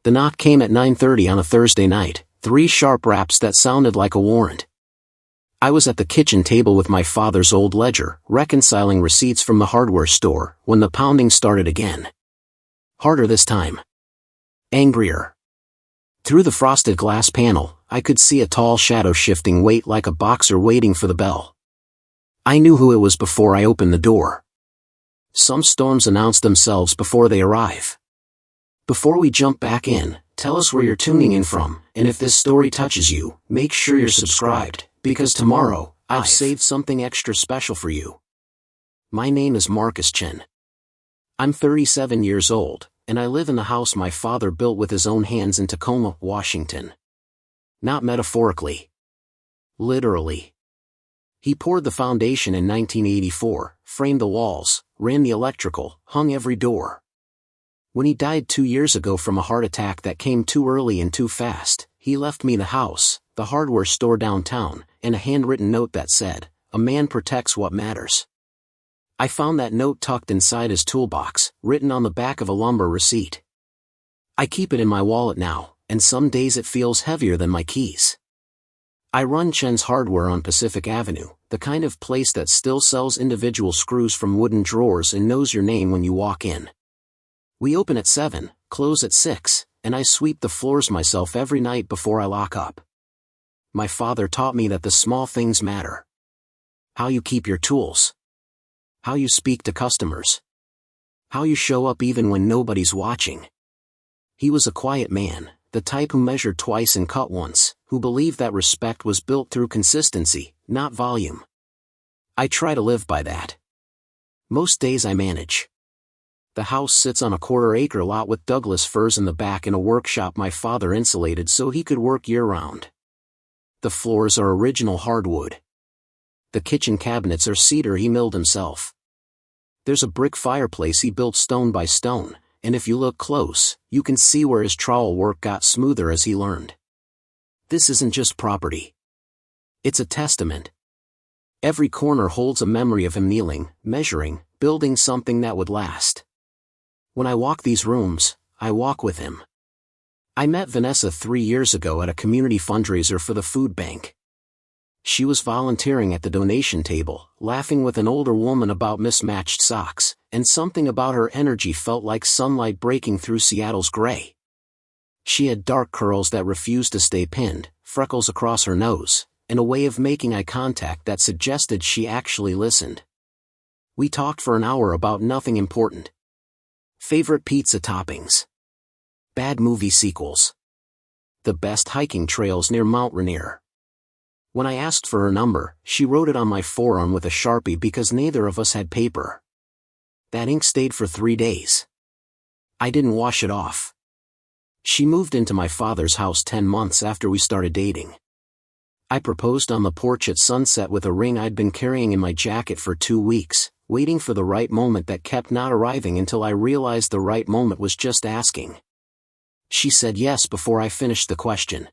The knock came at 9:30 on a Thursday night, 3 sharp raps that sounded like a warrant. I was at the kitchen table with my father's old ledger, reconciling receipts from the hardware store, when the pounding started again. Harder this time. Angrier. Through the frosted glass panel, I could see a tall shadow shifting weight like a boxer waiting for the bell. I knew who it was before I opened the door. Some storms announce themselves before they arrive. Before we jump back in, tell us where you're tuning in from, and if this story touches you, make sure you're subscribed, because tomorrow, I've saved something extra special for you. My name is Chen. I'm 37 years old, and I live in the house my father built with his own hands in Tacoma, Washington. Not metaphorically. Literally. He poured the foundation in 1984, framed the walls, ran the electrical, hung every door. When he died 2 years ago from a heart attack that came too early and too fast, he left me the house, the hardware store downtown, and a handwritten note that said, "A man protects what matters." I found that note tucked inside his toolbox, written on the back of a lumber receipt. I keep it in my wallet now, and some days it feels heavier than my keys. I run Chen's Hardware on Pacific Avenue, the kind of place that still sells individual screws from wooden drawers and knows your name when you walk in. We open at 7, close at 6, and I sweep the floors myself every night before I lock up. My father taught me that the small things matter. How you keep your tools. How you speak to customers. How you show up even when nobody's watching. He was a quiet man, the type who measured twice and cut once, who believed that respect was built through consistency, not volume. I try to live by that. Most days I manage. The house sits on a quarter-acre lot with Douglas firs in the back and a workshop my father insulated so he could work year-round. The floors are original hardwood. The kitchen cabinets are cedar he milled himself. There's a brick fireplace he built stone by stone, and if you look close, you can see where his trowel work got smoother as he learned. This isn't just property. It's a testament. Every corner holds a memory of him kneeling, measuring, building something that would last. When I walk these rooms, I walk with him. I met Vanessa 3 years ago at a community fundraiser for the food bank. She was volunteering at the donation table, laughing with an older woman about mismatched socks, and something about her energy felt like sunlight breaking through Seattle's gray. She had dark curls that refused to stay pinned, freckles across her nose, and a way of making eye contact that suggested she actually listened. We talked for an hour about nothing important. Favorite pizza toppings. Bad movie sequels. The best hiking trails near Mount Rainier. When I asked for her number, she wrote it on my forearm with a Sharpie because neither of us had paper. That ink stayed for 3 days. I didn't wash it off. She moved into my father's house 10 months after we started dating. I proposed on the porch at sunset with a ring I'd been carrying in my jacket for 2 weeks, waiting for the right moment that kept not arriving until I realized the right moment was just asking. She said yes before I finished the question.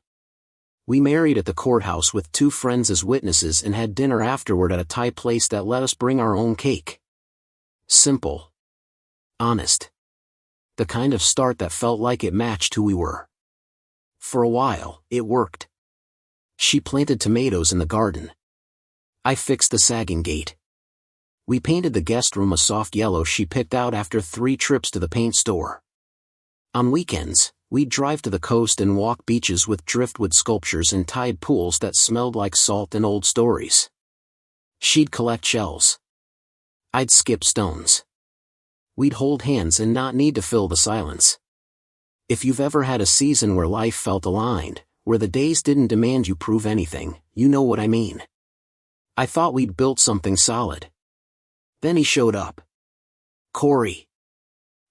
We married at the courthouse with 2 friends as witnesses and had dinner afterward at a Thai place that let us bring our own cake. Simple. Honest. The kind of start that felt like it matched who we were. For a while, it worked. She planted tomatoes in the garden. I fixed the sagging gate. We painted the guest room a soft yellow she picked out after 3 trips to the paint store. On weekends, we'd drive to the coast and walk beaches with driftwood sculptures and tide pools that smelled like salt and old stories. She'd collect shells. I'd skip stones. We'd hold hands and not need to fill the silence. If you've ever had a season where life felt aligned, where the days didn't demand you prove anything, you know what I mean. I thought we'd built something solid. Then he showed up. Corey.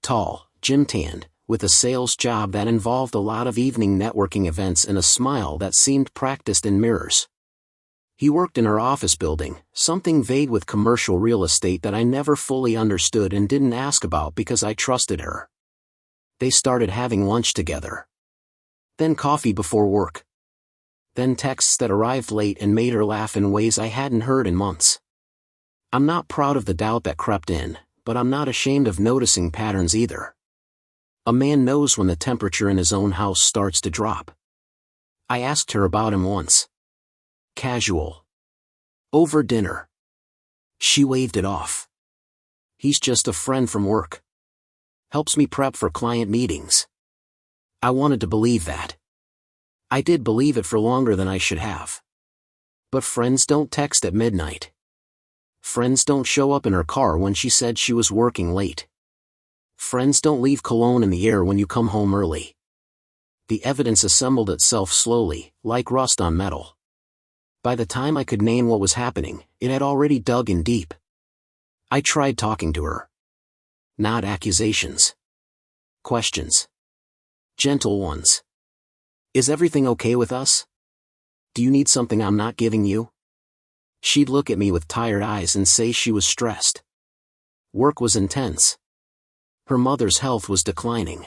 Tall, gym-tanned, with a sales job that involved a lot of evening networking events and a smile that seemed practiced in mirrors. He worked in her office building, something vague with commercial real estate that I never fully understood and didn't ask about because I trusted her. They started having lunch together. Then coffee before work. Then texts that arrived late and made her laugh in ways I hadn't heard in months. I'm not proud of the doubt that crept in, but I'm not ashamed of noticing patterns either. A man knows when the temperature in his own house starts to drop. I asked her about him once. Casual. Over dinner. She waved it off. He's just a friend from work. Helps me prep for client meetings. I wanted to believe that. I did believe it for longer than I should have. But friends don't text at midnight. Friends don't show up in her car when she said she was working late. Friends don't leave cologne in the air when you come home early. The evidence assembled itself slowly, like rust on metal. By the time I could name what was happening, it had already dug in deep. I tried talking to her. Not accusations. Questions. Gentle ones. Is everything okay with us? Do you need something I'm not giving you? She'd look at me with tired eyes and say she was stressed. Work was intense. Her mother's health was declining.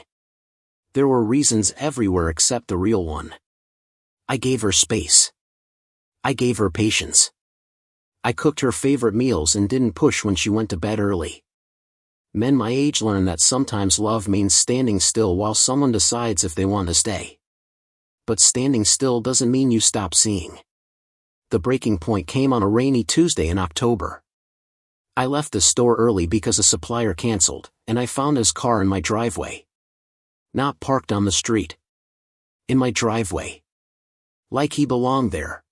There were reasons everywhere except the real one. I gave her space. I gave her patience. I cooked her favorite meals and didn't push when she went to bed early. Men my age learn that sometimes love means standing still while someone decides if they want to stay. But standing still doesn't mean you stop seeing. The breaking point came on a rainy Tuesday in October. I left the store early because a supplier canceled, and I found his car in my driveway. Not parked on the street. In my driveway. Like he belonged there.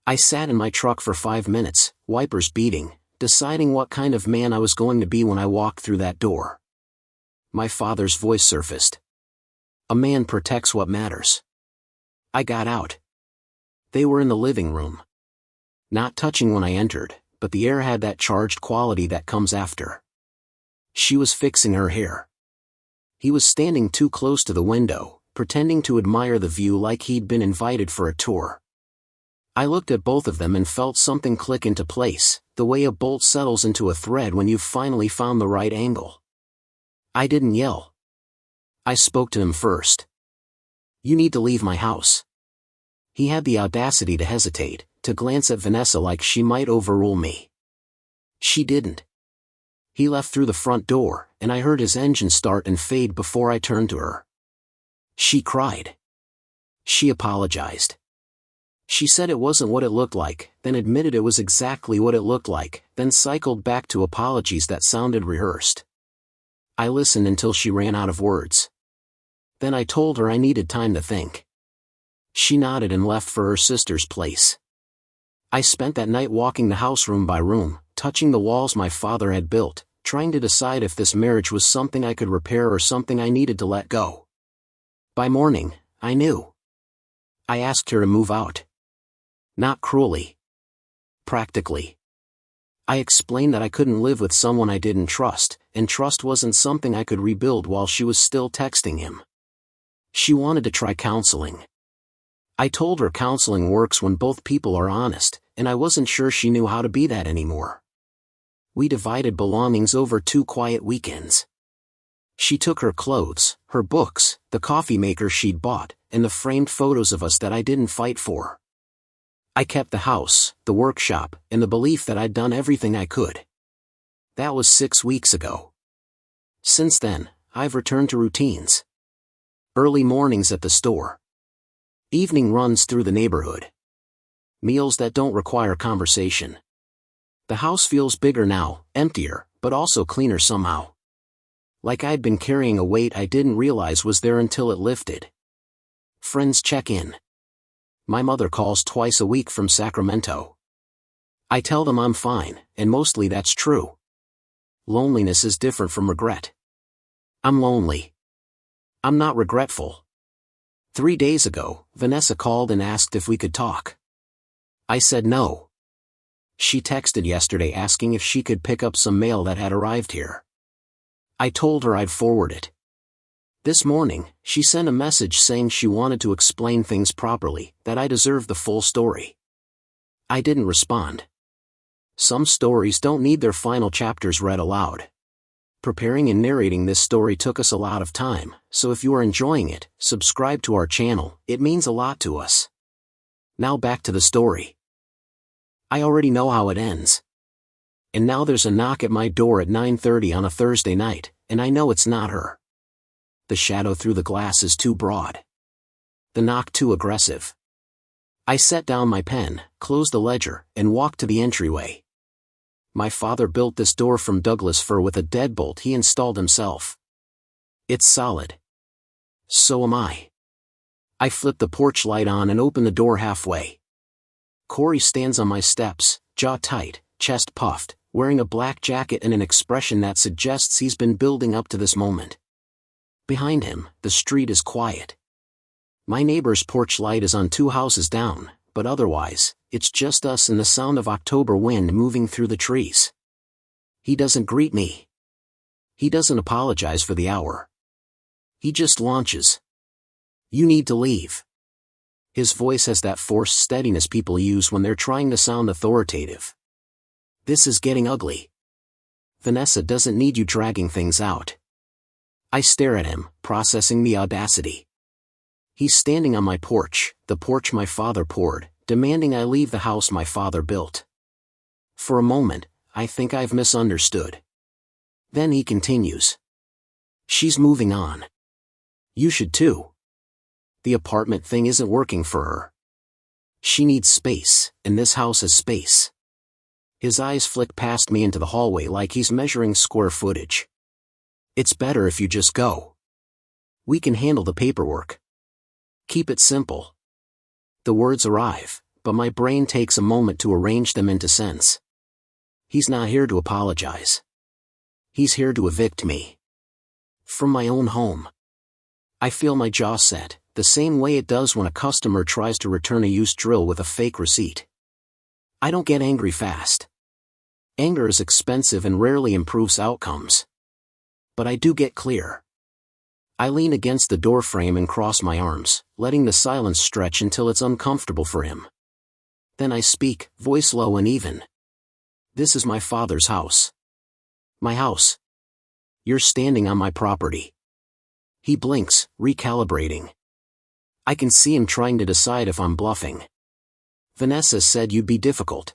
I sat in my truck for 5 minutes, wipers beating, deciding what kind of man I was going to be when I walked through that door. My father's voice surfaced. A man protects what matters. I got out. They were in the living room. Not touching when I entered, but the air had that charged quality that comes after. She was fixing her hair. He was standing too close to the window, pretending to admire the view like he'd been invited for a tour. I looked at both of them and felt something click into place, the way a bolt settles into a thread when you've finally found the right angle. I didn't yell. I spoke to him first. You need to leave my house. He had the audacity to hesitate, to glance at Vanessa like she might overrule me. She didn't. He left through the front door, and I heard his engine start and fade before I turned to her. She cried. She apologized. She said it wasn't what it looked like, then admitted it was exactly what it looked like, then cycled back to apologies that sounded rehearsed. I listened until she ran out of words. Then I told her I needed time to think. She nodded and left for her sister's place. I spent that night walking the house room by room, touching the walls my father had built, trying to decide if this marriage was something I could repair or something I needed to let go. By morning, I knew. I asked her to move out. Not cruelly. Practically. I explained that I couldn't live with someone I didn't trust, and trust wasn't something I could rebuild while she was still texting him. She wanted to try counseling. I told her counseling works when both people are honest, and I wasn't sure she knew how to be that anymore. We divided belongings over 2 quiet weekends. She took her clothes, her books, the coffee maker she'd bought, and the framed photos of us that I didn't fight for. I kept the house, the workshop, and the belief that I'd done everything I could. That was 6 weeks ago. Since then, I've returned to routines. Early mornings at the store. Evening runs through the neighborhood. Meals that don't require conversation. The house feels bigger now, emptier, but also cleaner somehow. Like I'd been carrying a weight I didn't realize was there until it lifted. Friends check in. My mother calls twice a week from Sacramento. I tell them I'm fine, and mostly that's true. Loneliness is different from regret. I'm lonely. I'm not regretful. 3 days ago, Vanessa called and asked if we could talk. I said no. She texted yesterday asking if she could pick up some mail that had arrived here. I told her I'd forward it. This morning, she sent a message saying she wanted to explain things properly, that I deserved the full story. I didn't respond. Some stories don't need their final chapters read aloud. Preparing and narrating this story took us a lot of time, so if you are enjoying it, subscribe to our channel, it means a lot to us. Now back to the story. I already know how it ends. And now there's a knock at my door at 9:30 on a Thursday night, and I know it's not her. The shadow through the glass is too broad. The knock too aggressive. I set down my pen, closed the ledger, and walked to the entryway. My father built this door from Douglas fir with a deadbolt he installed himself. It's solid. So am I. I flip the porch light on and open the door halfway. Corey stands on my steps, jaw tight, chest puffed, wearing a black jacket and an expression that suggests he's been building up to this moment. Behind him, the street is quiet. My neighbor's porch light is on 2 houses down, but otherwise, it's just us and the sound of October wind moving through the trees. He doesn't greet me. He doesn't apologize for the hour. He just launches. You need to leave. His voice has that forced steadiness people use when they're trying to sound authoritative. This is getting ugly. Vanessa doesn't need you dragging things out. I stare at him, processing the audacity. He's standing on my porch, the porch my father poured, demanding I leave the house my father built. For a moment, I think I've misunderstood. Then he continues. She's moving on. You should too. The apartment thing isn't working for her. She needs space, and this house has space. His eyes flick past me into the hallway like he's measuring square footage. It's better if you just go. We can handle the paperwork. Keep it simple. The words arrive, but my brain takes a moment to arrange them into sense. He's not here to apologize. He's here to evict me. From my own home. I feel my jaw set, the same way it does when a customer tries to return a used drill with a fake receipt. I don't get angry fast. Anger is expensive and rarely improves outcomes. But I do get clear. I lean against the doorframe and cross my arms, letting the silence stretch until it's uncomfortable for him. Then I speak, voice low and even. This is my father's house. My house. You're standing on my property. He blinks, recalibrating. I can see him trying to decide if I'm bluffing. Vanessa said you'd be difficult.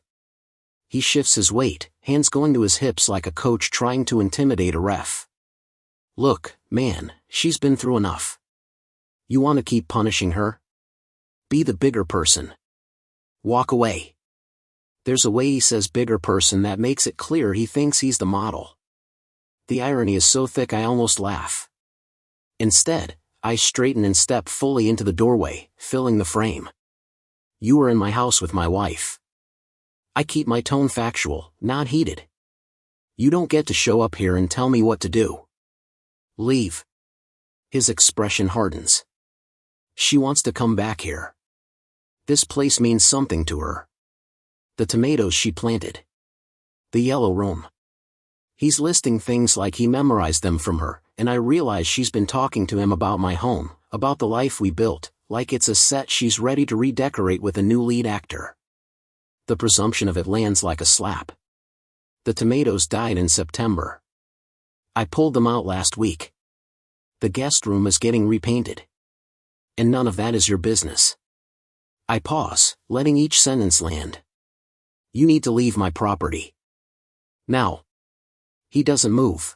He shifts his weight, hands going to his hips like a coach trying to intimidate a ref. Look, man, she's been through enough. You want to keep punishing her? Be the bigger person. Walk away. There's a way he says bigger person that makes it clear he thinks he's the model. The irony is so thick I almost laugh. Instead, I straighten and step fully into the doorway, filling the frame. You were in my house with my wife. I keep my tone factual, not heated. You don't get to show up here and tell me what to do. Leave. His expression hardens. She wants to come back here. This place means something to her. The tomatoes she planted. The yellow room. He's listing things like he memorized them from her, and I realize she's been talking to him about my home, about the life we built, like it's a set she's ready to redecorate with a new lead actor. The presumption of it lands like a slap. The tomatoes died in September. I pulled them out last week. The guest room is getting repainted. And none of that is your business. I pause, letting each sentence land. You need to leave my property. Now. He doesn't move.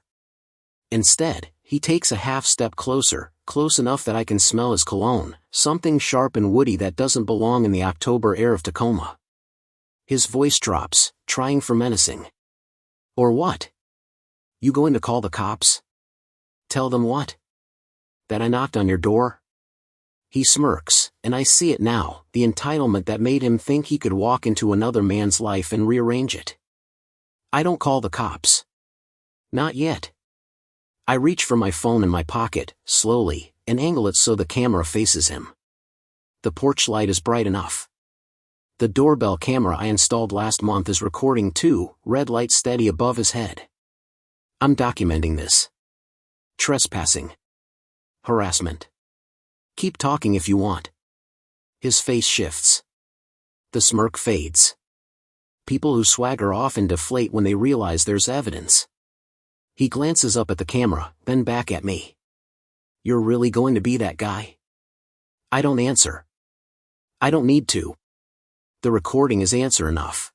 Instead, he takes a half step closer, close enough that I can smell his cologne, something sharp and woody that doesn't belong in the October air of Tacoma. His voice drops, trying for menacing. Or what? You going to call the cops? Tell them what? That I knocked on your door? He smirks, and I see it now, the entitlement that made him think he could walk into another man's life and rearrange it. I don't call the cops. Not yet. I reach for my phone in my pocket, slowly, and angle it so the camera faces him. The porch light is bright enough. The doorbell camera I installed last month is recording too, red light steady above his head. I'm documenting this. Trespassing. Harassment. Keep talking if you want. His face shifts. The smirk fades. People who swagger often deflate when they realize there's evidence. He glances up at the camera, then back at me. You're really going to be that guy? I don't answer. I don't need to. The recording is answer enough.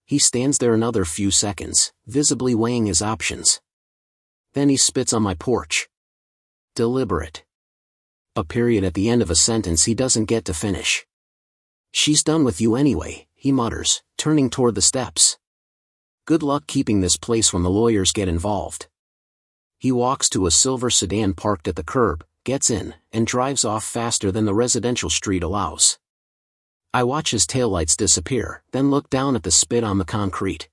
He stands there another few seconds, visibly weighing his options. Then he spits on my porch. Deliberate. A period at the end of a sentence he doesn't get to finish. She's done with you anyway, he mutters, turning toward the steps. Good luck keeping this place when the lawyers get involved. He walks to a silver sedan parked at the curb, gets in, and drives off faster than the residential street allows. I watch his taillights disappear, then look down at the spit on the concrete.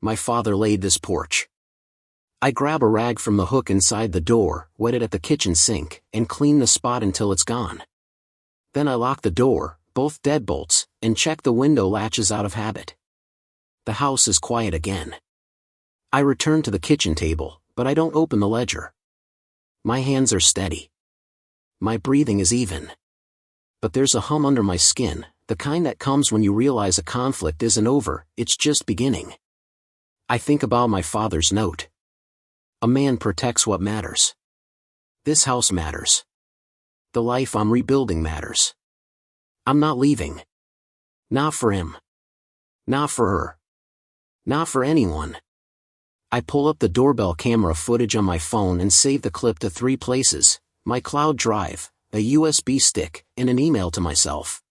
My father laid this porch. I grab a rag from the hook inside the door, wet it at the kitchen sink, and clean the spot until it's gone. Then I lock the door, both deadbolts, and check the window latches out of habit. The house is quiet again. I return to the kitchen table, but I don't open the ledger. My hands are steady. My breathing is even. But there's a hum under my skin, the kind that comes when you realize a conflict isn't over, it's just beginning. I think about my father's note. A man protects what matters. This house matters. The life I'm rebuilding matters. I'm not leaving. Not for him. Not for her. Not for anyone. I pull up the doorbell camera footage on my phone and save the clip to 3 places: my cloud drive, a USB stick, and an email to myself.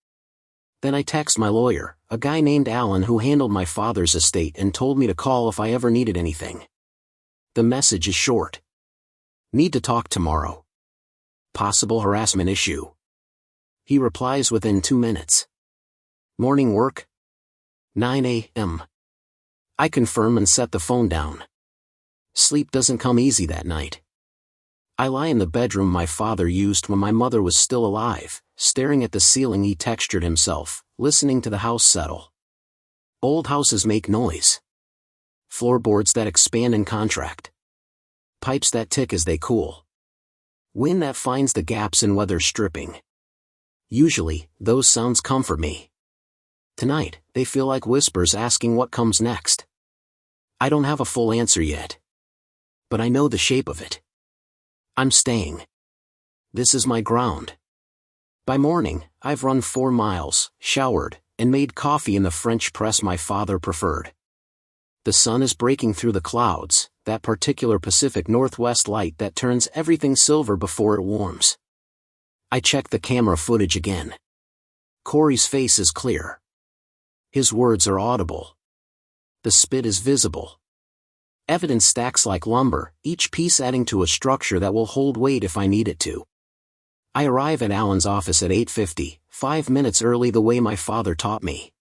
Then I text my lawyer, a guy named Alan who handled my father's estate and told me to call if I ever needed anything. The message is short. Need to talk tomorrow. Possible harassment issue. He replies within 2 minutes. Morning work? 9 a.m. I confirm and set the phone down. Sleep doesn't come easy that night. I lie in the bedroom my father used when my mother was still alive, staring at the ceiling he textured himself, listening to the house settle. Old houses make noise. Floorboards that expand and contract. Pipes that tick as they cool. Wind that finds the gaps in weather stripping. Usually, those sounds comfort me. Tonight, they feel like whispers asking what comes next. I don't have a full answer yet. But I know the shape of it. I'm staying. This is my ground. By morning, I've run 4 miles, showered, and made coffee in the French press my father preferred. The sun is breaking through the clouds, that particular Pacific Northwest light that turns everything silver before it warms. I check the camera footage again. Corey's face is clear. His words are audible. The spit is visible. Evidence stacks like lumber, each piece adding to a structure that will hold weight if I need it to. I arrive at Alan's office at 8:50, 5 minutes early the way my father taught me.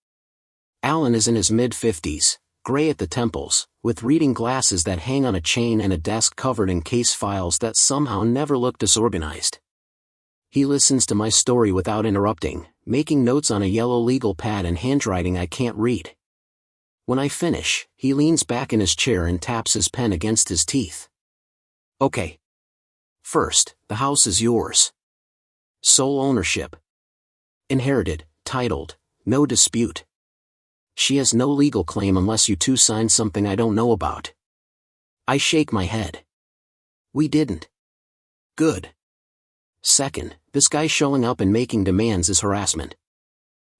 Alan is in his mid-50s, gray at the temples, with reading glasses that hang on a chain and a desk covered in case files that somehow never look disorganized. He listens to my story without interrupting, making notes on a yellow legal pad in handwriting I can't read. When I finish, he leans back in his chair and taps his pen against his teeth. Okay. First, the house is yours. Sole ownership. Inherited, titled, no dispute. She has no legal claim unless you two sign something I don't know about. I shake my head. We didn't. Good. Second, this guy showing up and making demands is harassment.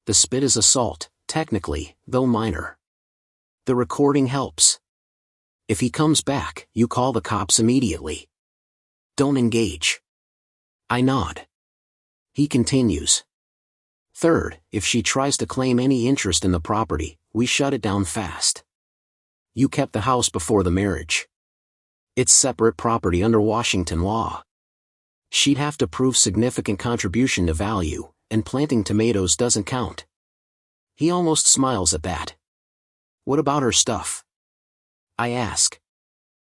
The spit is assault, technically, though minor. The recording helps. If he comes back, you call the cops immediately. Don't engage. I nod. He continues. Third, if she tries to claim any interest in the property, we shut it down fast. You kept the house before the marriage. It's separate property under Washington law. She'd have to prove significant contribution to value, and planting tomatoes doesn't count. He almost smiles at that. What about her stuff? I ask.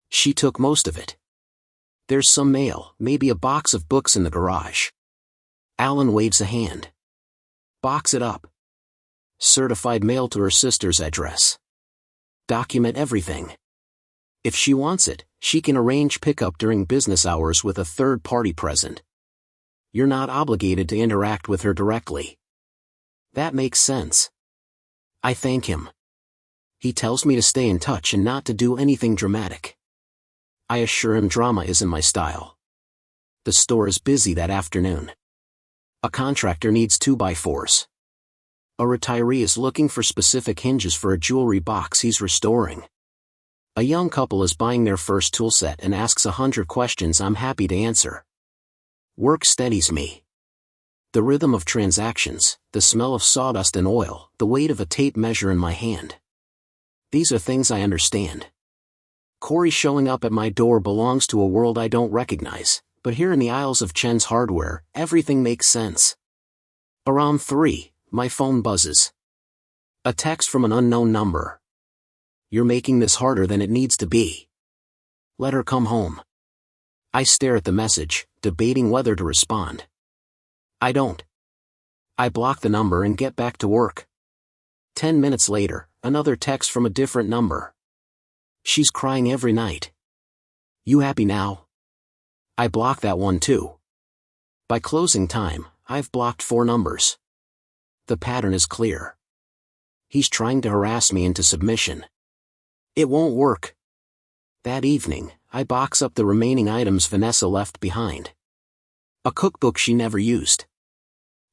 She took most of it. There's some mail, maybe a box of books in the garage. Alan waves a hand. Box it up. Certified mail to her sister's address. Document everything. If she wants it, she can arrange pickup during business hours with a third party present. You're not obligated to interact with her directly. That makes sense. I thank him. He tells me to stay in touch and not to do anything dramatic. I assure him drama isn't my style. The store is busy that afternoon. A contractor needs 2x4s. A retiree is looking for specific hinges for a jewelry box he's restoring. A young couple is buying their first toolset and asks 100 questions I'm happy to answer. Work steadies me. The rhythm of transactions, the smell of sawdust and oil, the weight of a tape measure in my hand. These are things I understand. Corey showing up at my door belongs to a world I don't recognize, but here in the aisles of Chen's hardware, everything makes sense. Around 3, my phone buzzes. A text from an unknown number. You're making this harder than it needs to be. Let her come home. I stare at the message, debating whether to respond. I don't. I block the number and get back to work. 10 minutes later, another text from a different number. She's crying every night. You happy now? I block that one too. By closing time, I've blocked 4 numbers. The pattern is clear. He's trying to harass me into submission. It won't work. That evening, I box up the remaining items Vanessa left behind. A cookbook she never used.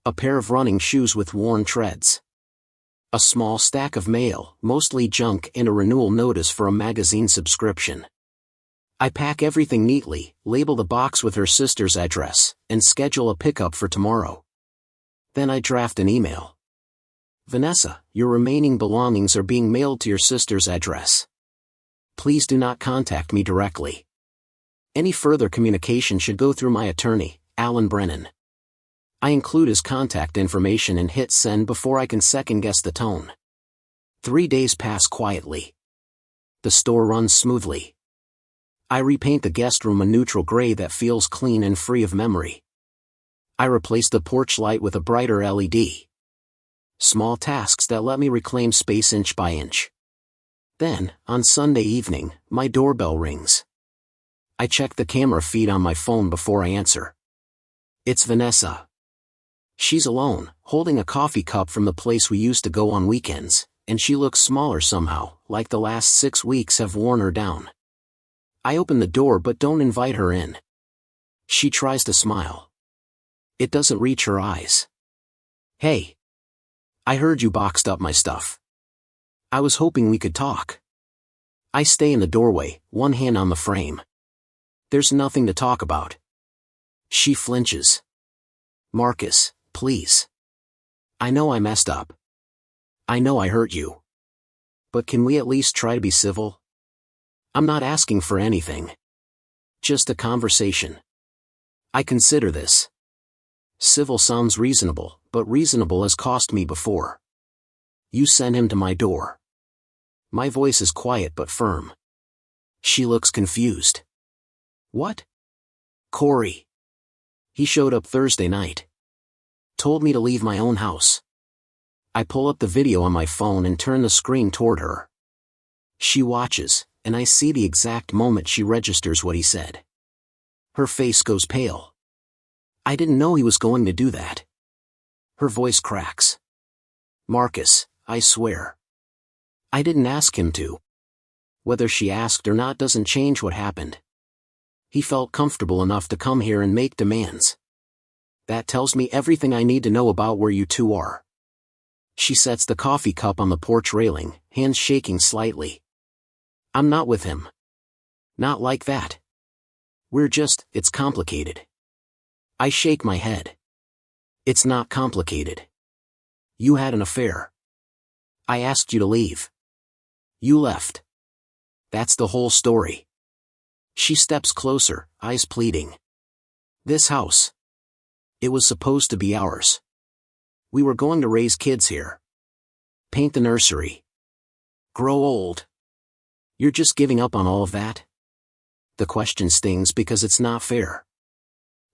A pair of running shoes with worn treads. A small stack of mail, mostly junk, and a renewal notice for a magazine subscription. I pack everything neatly, label the box with her sister's address, and schedule a pickup for tomorrow. Then I draft an email. Vanessa, your remaining belongings are being mailed to your sister's address. Please do not contact me directly. Any further communication should go through my attorney, Alan Brennan. I include his contact information and hit send before I can second-guess the tone. 3 days pass quietly. The store runs smoothly. I repaint the guest room a neutral gray that feels clean and free of memory. I replace the porch light with a brighter LED. Small tasks that let me reclaim space inch by inch. Then, on Sunday evening, my doorbell rings. I check the camera feed on my phone before I answer. It's Vanessa. She's alone, holding a coffee cup from the place we used to go on weekends, and she looks smaller somehow, like the last 6 weeks have worn her down. I open the door but don't invite her in. She tries to smile. It doesn't reach her eyes. Hey. I heard you boxed up my stuff. I was hoping we could talk. I stay in the doorway, one hand on the frame. There's nothing to talk about. She flinches. Marcus, please. I know I messed up. I know I hurt you. But can we at least try to be civil? I'm not asking for anything. Just a conversation. I consider this. Civil sounds reasonable, but reasonable has cost me before. You sent him to my door. My voice is quiet but firm. She looks confused. What? Corey. He showed up Thursday night. Told me to leave my own house. I pull up the video on my phone and turn the screen toward her. She watches, and I see the exact moment she registers what he said. Her face goes pale. I didn't know he was going to do that. Her voice cracks. Marcus, I swear. I didn't ask him to. Whether she asked or not doesn't change what happened. He felt comfortable enough to come here and make demands. That tells me everything I need to know about where you two are. She sets the coffee cup on the porch railing, hands shaking slightly. I'm not with him. Not like that. It's complicated. I shake my head. It's not complicated. You had an affair. I asked you to leave. You left. That's the whole story. She steps closer, eyes pleading. This house. It was supposed to be ours. We were going to raise kids here. Paint the nursery. Grow old. You're just giving up on all of that? The question stings because it's not fair.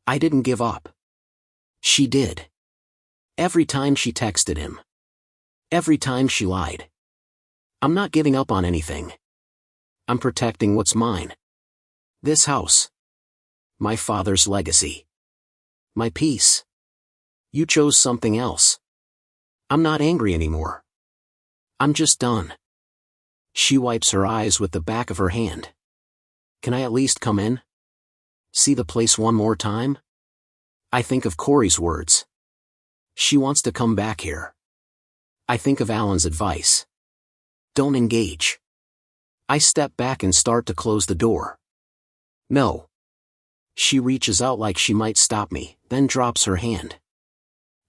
I didn't give up. She did. Every time she texted him. Every time she lied. I'm not giving up on anything. I'm protecting what's mine. This house. My father's legacy. My peace. You chose something else. I'm not angry anymore. I'm just done. She wipes her eyes with the back of her hand. Can I at least come in? See the place one more time? I think of Corey's words. She wants to come back here. I think of Alan's advice. Don't engage. I step back and start to close the door. No. She reaches out like she might stop me, then drops her hand.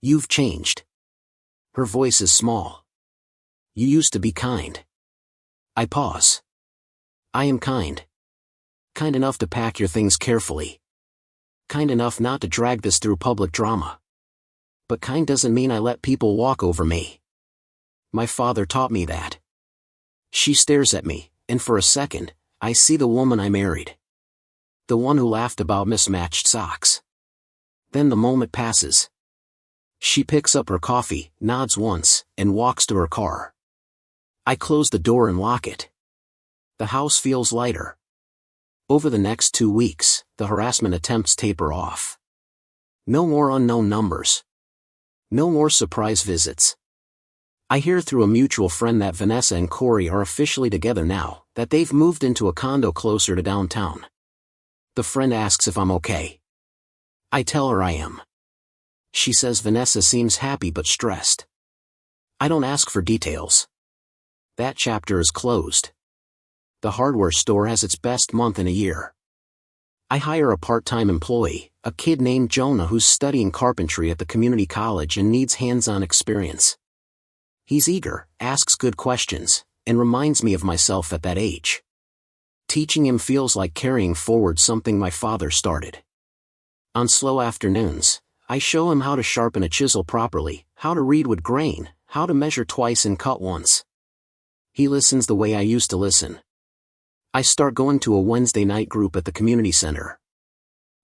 You've changed. Her voice is small. You used to be kind. I pause. I am kind. Kind enough to pack your things carefully. Kind enough not to drag this through public drama. But kind doesn't mean I let people walk over me. My father taught me that. She stares at me, and for a second, I see the woman I married. The one who laughed about mismatched socks. Then the moment passes. She picks up her coffee, nods once, and walks to her car. I close the door and lock it. The house feels lighter. Over the next 2 weeks, the harassment attempts taper off. No more unknown numbers. No more surprise visits. I hear through a mutual friend that Vanessa and Corey are officially together now, that they've moved into a condo closer to downtown. The friend asks if I'm okay. I tell her I am. She says Vanessa seems happy but stressed. I don't ask for details. That chapter is closed. The hardware store has its best month in a year. I hire a part-time employee, a kid named Jonah who's studying carpentry at the community college and needs hands-on experience. He's eager, asks good questions, and reminds me of myself at that age. Teaching him feels like carrying forward something my father started. On slow afternoons, I show him how to sharpen a chisel properly, how to read with grain, how to measure twice and cut once. He listens the way I used to listen. I start going to a Wednesday night group at the community center.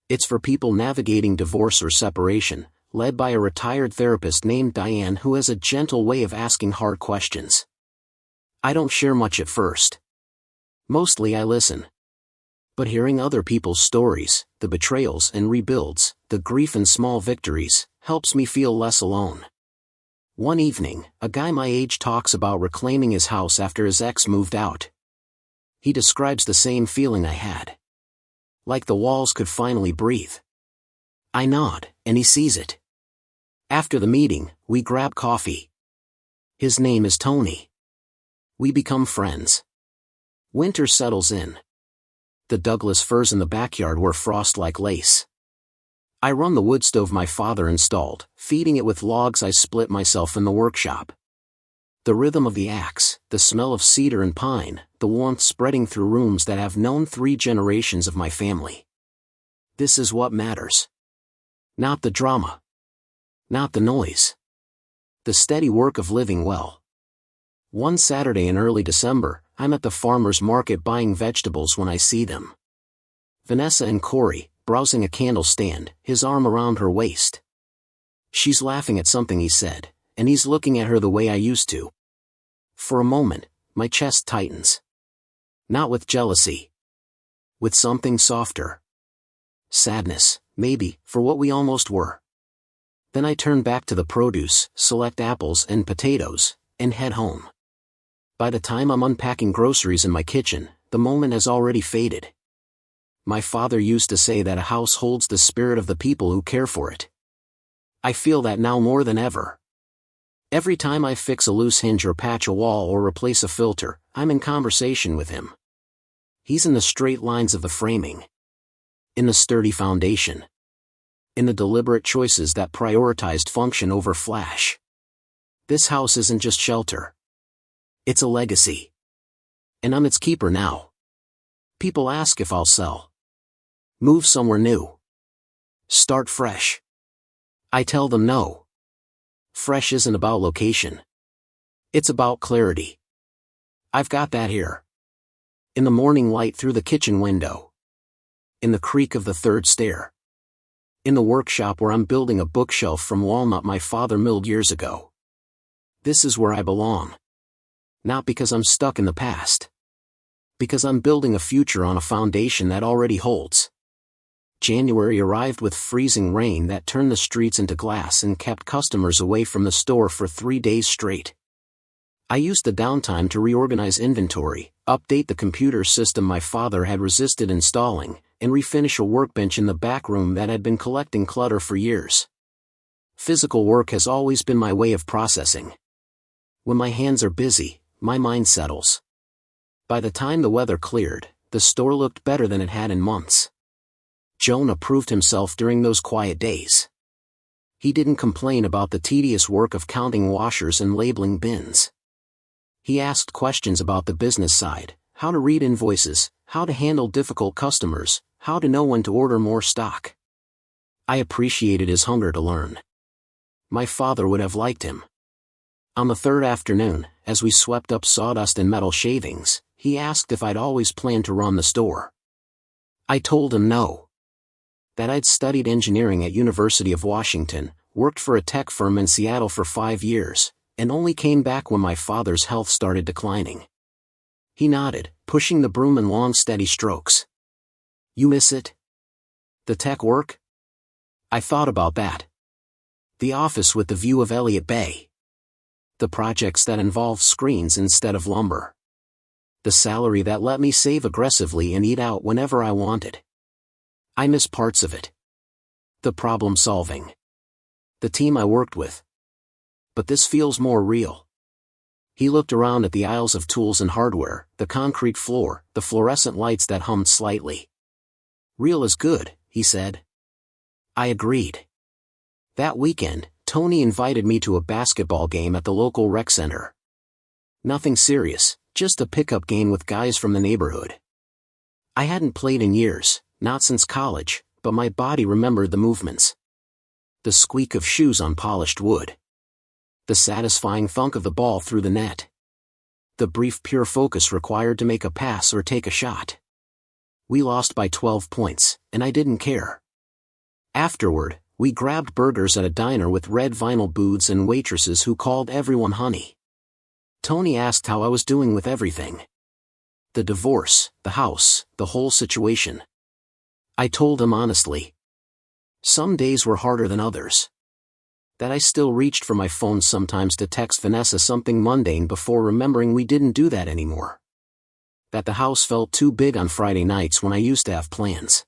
It's for people navigating divorce or separation, led by a retired therapist named Diane who has a gentle way of asking hard questions. I don't share much at first. Mostly I listen. But hearing other people's stories, the betrayals and rebuilds, the grief and small victories, helps me feel less alone. One evening, a guy my age talks about reclaiming his house after his ex moved out. He describes the same feeling I had. Like the walls could finally breathe. I nod, and he sees it. After the meeting, we grab coffee. His name is Tony. We become friends. Winter settles in. The Douglas firs in the backyard were frost like lace. I run the wood stove my father installed, feeding it with logs I split myself in the workshop. The rhythm of the axe, the smell of cedar and pine, the warmth spreading through rooms that have known 3 generations of my family. This is what matters. Not the drama. Not the noise. The steady work of living well. One Saturday in early December, I'm at the farmer's market buying vegetables when I see them. Vanessa and Corey, browsing a candle stand, his arm around her waist. She's laughing at something he said, and he's looking at her the way I used to. For a moment, my chest tightens. Not with jealousy. With something softer. Sadness, maybe, for what we almost were. Then I turn back to the produce, select apples and potatoes, and head home. By the time I'm unpacking groceries in my kitchen, the moment has already faded. My father used to say that a house holds the spirit of the people who care for it. I feel that now more than ever. Every time I fix a loose hinge or patch a wall or replace a filter, I'm in conversation with him. He's in the straight lines of the framing. In the sturdy foundation. In the deliberate choices that prioritized function over flash. This house isn't just shelter. It's a legacy. And I'm its keeper now. People ask if I'll sell. Move somewhere new. Start fresh. I tell them no. Fresh isn't about location. It's about clarity. I've got that here. In the morning light through the kitchen window. In the creak of the third stair. In the workshop where I'm building a bookshelf from walnut my father milled years ago. This is where I belong. Not because I'm stuck in the past. Because I'm building a future on a foundation that already holds. January arrived with freezing rain that turned the streets into glass and kept customers away from the store for 3 days straight. I used the downtime to reorganize inventory, update the computer system my father had resisted installing, and refinish a workbench in the back room that had been collecting clutter for years. Physical work has always been my way of processing. When my hands are busy, my mind settles. By the time the weather cleared, the store looked better than it had in months. Jonah proved himself during those quiet days. He didn't complain about the tedious work of counting washers and labeling bins. He asked questions about the business side, how to read invoices, how to handle difficult customers, how to know when to order more stock. I appreciated his hunger to learn. My father would have liked him. On the third afternoon, as we swept up sawdust and metal shavings, he asked if I'd always planned to run the store. I told him no. That I'd studied engineering at University of Washington, worked for a tech firm in Seattle for 5 years, and only came back when my father's health started declining. He nodded, pushing the broom in long steady strokes. You miss it? The tech work? I thought about that. The office with the view of Elliott Bay. The projects that involve screens instead of lumber. The salary that let me save aggressively and eat out whenever I wanted. I miss parts of it. The problem solving. The team I worked with. But this feels more real. He looked around at the aisles of tools and hardware, the concrete floor, the fluorescent lights that hummed slightly. Real is good, he said. I agreed. That weekend, Tony invited me to a basketball game at the local rec center. Nothing serious, just a pickup game with guys from the neighborhood. I hadn't played in years, not since college, but my body remembered the movements. The squeak of shoes on polished wood. The satisfying thunk of the ball through the net. The brief pure focus required to make a pass or take a shot. We lost by 12 points, and I didn't care. Afterward, we grabbed burgers at a diner with red vinyl booths and waitresses who called everyone honey. Tony asked how I was doing with everything. The divorce, the house, the whole situation. I told him honestly. Some days were harder than others. That I still reached for my phone sometimes to text Vanessa something mundane before remembering we didn't do that anymore. That the house felt too big on Friday nights when I used to have plans.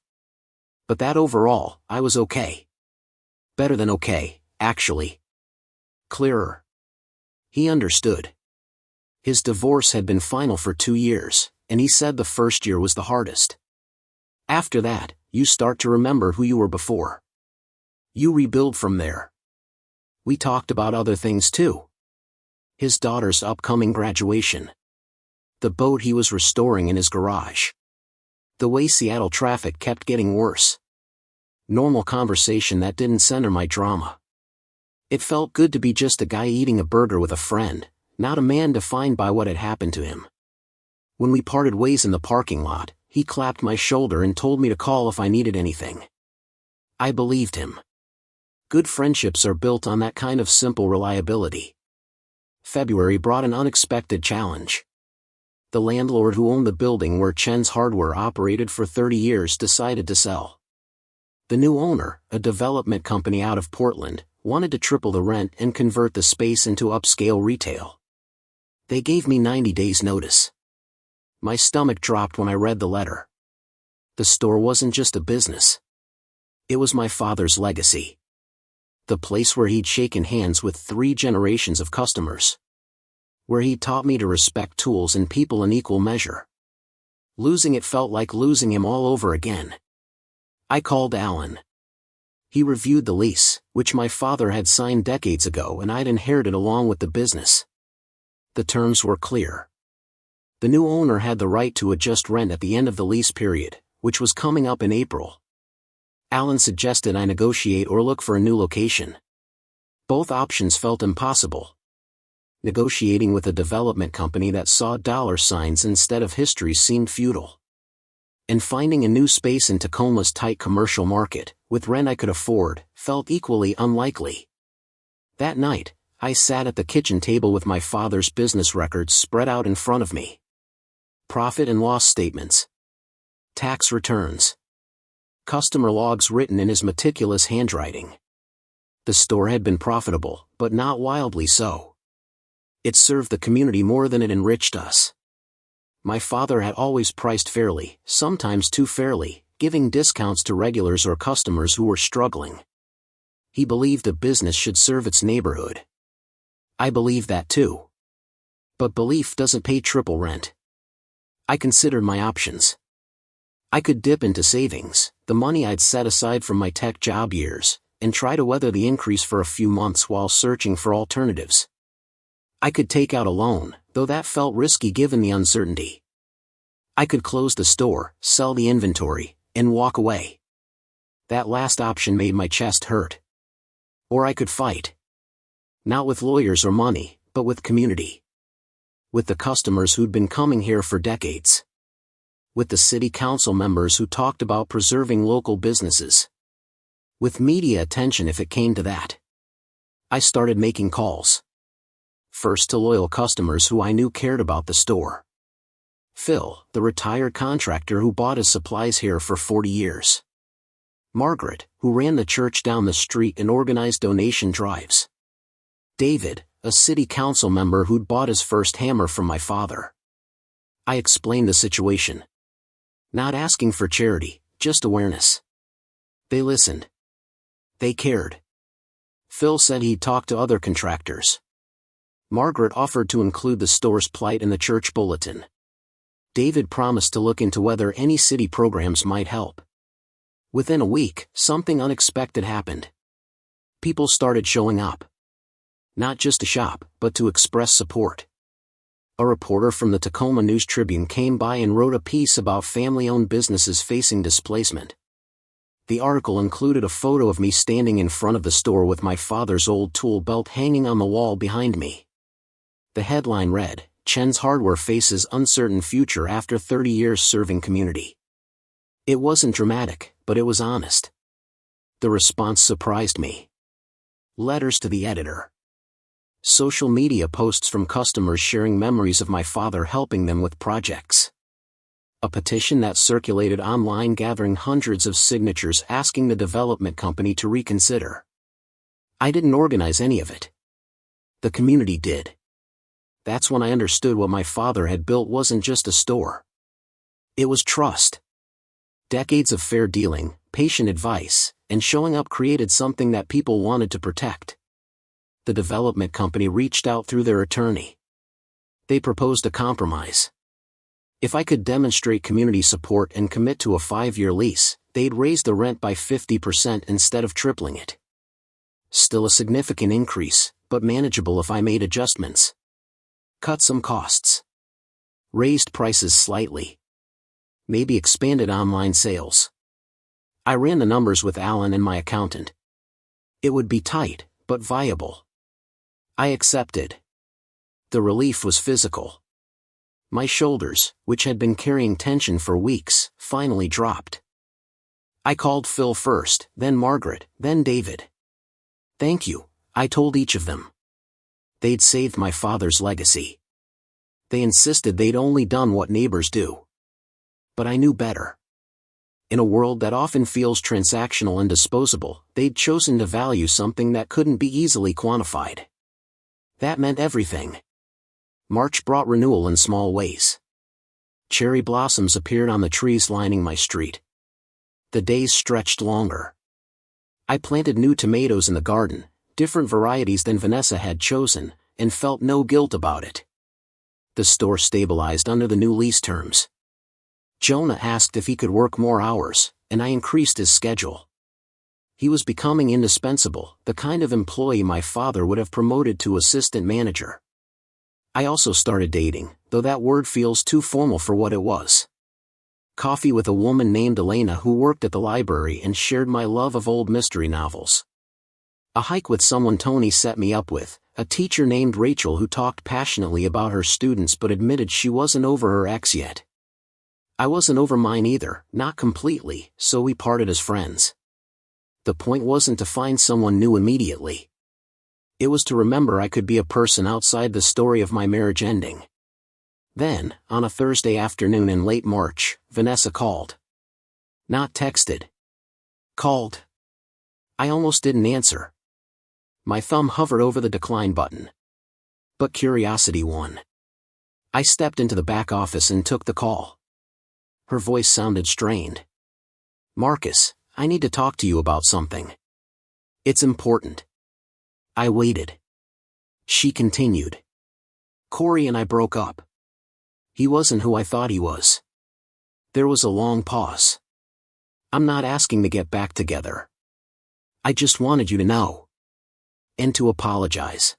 But that overall, I was okay. Better than okay, actually. Clearer. He understood. His divorce had been final for 2 years, and he said the first year was the hardest. After that, you start to remember who you were before. You rebuild from there. We talked about other things too. His daughter's upcoming graduation. The boat he was restoring in his garage. The way Seattle traffic kept getting worse. Normal conversation that didn't center my drama. It felt good to be just a guy eating a burger with a friend, not a man defined by what had happened to him. When we parted ways in the parking lot, he clapped my shoulder and told me to call if I needed anything. I believed him. Good friendships are built on that kind of simple reliability. February brought an unexpected challenge. The landlord who owned the building where Chen's Hardware operated for 30 years decided to sell. The new owner, a development company out of Portland, wanted to triple the rent and convert the space into upscale retail. They gave me 90 days notice. My stomach dropped when I read the letter. The store wasn't just a business. It was my father's legacy. The place where he'd shaken hands with 3 generations of customers. Where he taught me to respect tools and people in equal measure. Losing it felt like losing him all over again. I called Alan. He reviewed the lease, which my father had signed decades ago and I'd inherited along with the business. The terms were clear. The new owner had the right to adjust rent at the end of the lease period, which was coming up in April. Alan suggested I negotiate or look for a new location. Both options felt impossible. Negotiating with a development company that saw dollar signs instead of histories seemed futile. And finding a new space in Tacoma's tight commercial market, with rent I could afford, felt equally unlikely. That night, I sat at the kitchen table with my father's business records spread out in front of me. Profit and loss statements. Tax returns. Customer logs written in his meticulous handwriting. The store had been profitable, but not wildly so. It served the community more than it enriched us. My father had always priced fairly, sometimes too fairly, giving discounts to regulars or customers who were struggling. He believed a business should serve its neighborhood. I believe that too. But belief doesn't pay triple rent. I considered my options. I could dip into savings, the money I'd set aside from my tech job years, and try to weather the increase for a few months while searching for alternatives. I could take out a loan, though that felt risky given the uncertainty. I could close the store, sell the inventory, and walk away. That last option made my chest hurt. Or I could fight. Not with lawyers or money, but with community. With the customers who'd been coming here for decades. With the city council members who talked about preserving local businesses. With media attention if it came to that. I started making calls. First to loyal customers who I knew cared about the store. Phil, the retired contractor who bought his supplies here for 40 years. Margaret, who ran the church down the street and organized donation drives. David, a city council member who'd bought his first hammer from my father. I explained the situation. Not asking for charity, just awareness. They listened. They cared. Phil said he'd talked to other contractors. Margaret offered to include the store's plight in the church bulletin. David promised to look into whether any city programs might help. Within a week, something unexpected happened. People started showing up. Not just to shop, but to express support. A reporter from the Tacoma News Tribune came by and wrote a piece about family-owned businesses facing displacement. The article included a photo of me standing in front of the store with my father's old tool belt hanging on the wall behind me. The headline read, "Chen's Hardware Faces Uncertain Future After 30 Years Serving Community." It wasn't dramatic, but it was honest. The response surprised me. Letters to the editor. Social media posts from customers sharing memories of my father helping them with projects. A petition that circulated online gathering hundreds of signatures asking the development company to reconsider. I didn't organize any of it. The community did. That's when I understood what my father had built wasn't just a store. It was trust. Decades of fair dealing, patient advice, and showing up created something that people wanted to protect. The development company reached out through their attorney. They proposed a compromise. If I could demonstrate community support and commit to a 5-year lease, they'd raise the rent by 50% instead of tripling it. Still a significant increase, but manageable if I made adjustments. Cut some costs. Raised prices slightly. Maybe expanded online sales. I ran the numbers with Alan and my accountant. It would be tight, but viable. I accepted. The relief was physical. My shoulders, which had been carrying tension for weeks, finally dropped. I called Phil first, then Margaret, then David. Thank you, I told each of them. They'd saved my father's legacy. They insisted they'd only done what neighbors do. But I knew better. In a world that often feels transactional and disposable, they'd chosen to value something that couldn't be easily quantified. That meant everything. March brought renewal in small ways. Cherry blossoms appeared on the trees lining my street. The days stretched longer. I planted new tomatoes in the garden, different varieties than Vanessa had chosen, and felt no guilt about it. The store stabilized under the new lease terms. Jonah asked if he could work more hours, and I increased his schedule. He was becoming indispensable, the kind of employee my father would have promoted to assistant manager. I also started dating, though that word feels too formal for what it was. Coffee with a woman named Elena who worked at the library and shared my love of old mystery novels. A hike with someone Tony set me up with, a teacher named Rachel who talked passionately about her students but admitted she wasn't over her ex yet. I wasn't over mine either, not completely, so we parted as friends. The point wasn't to find someone new immediately. It was to remember I could be a person outside the story of my marriage ending. Then, on a Thursday afternoon in late March, Vanessa called. Not texted. Called. I almost didn't answer. My thumb hovered over the decline button. But curiosity won. I stepped into the back office and took the call. Her voice sounded strained. Marcus, I need to talk to you about something. It's important. I waited. She continued. Corey and I broke up. He wasn't who I thought he was. There was a long pause. I'm not asking to get back together. I just wanted you to know. And to apologize.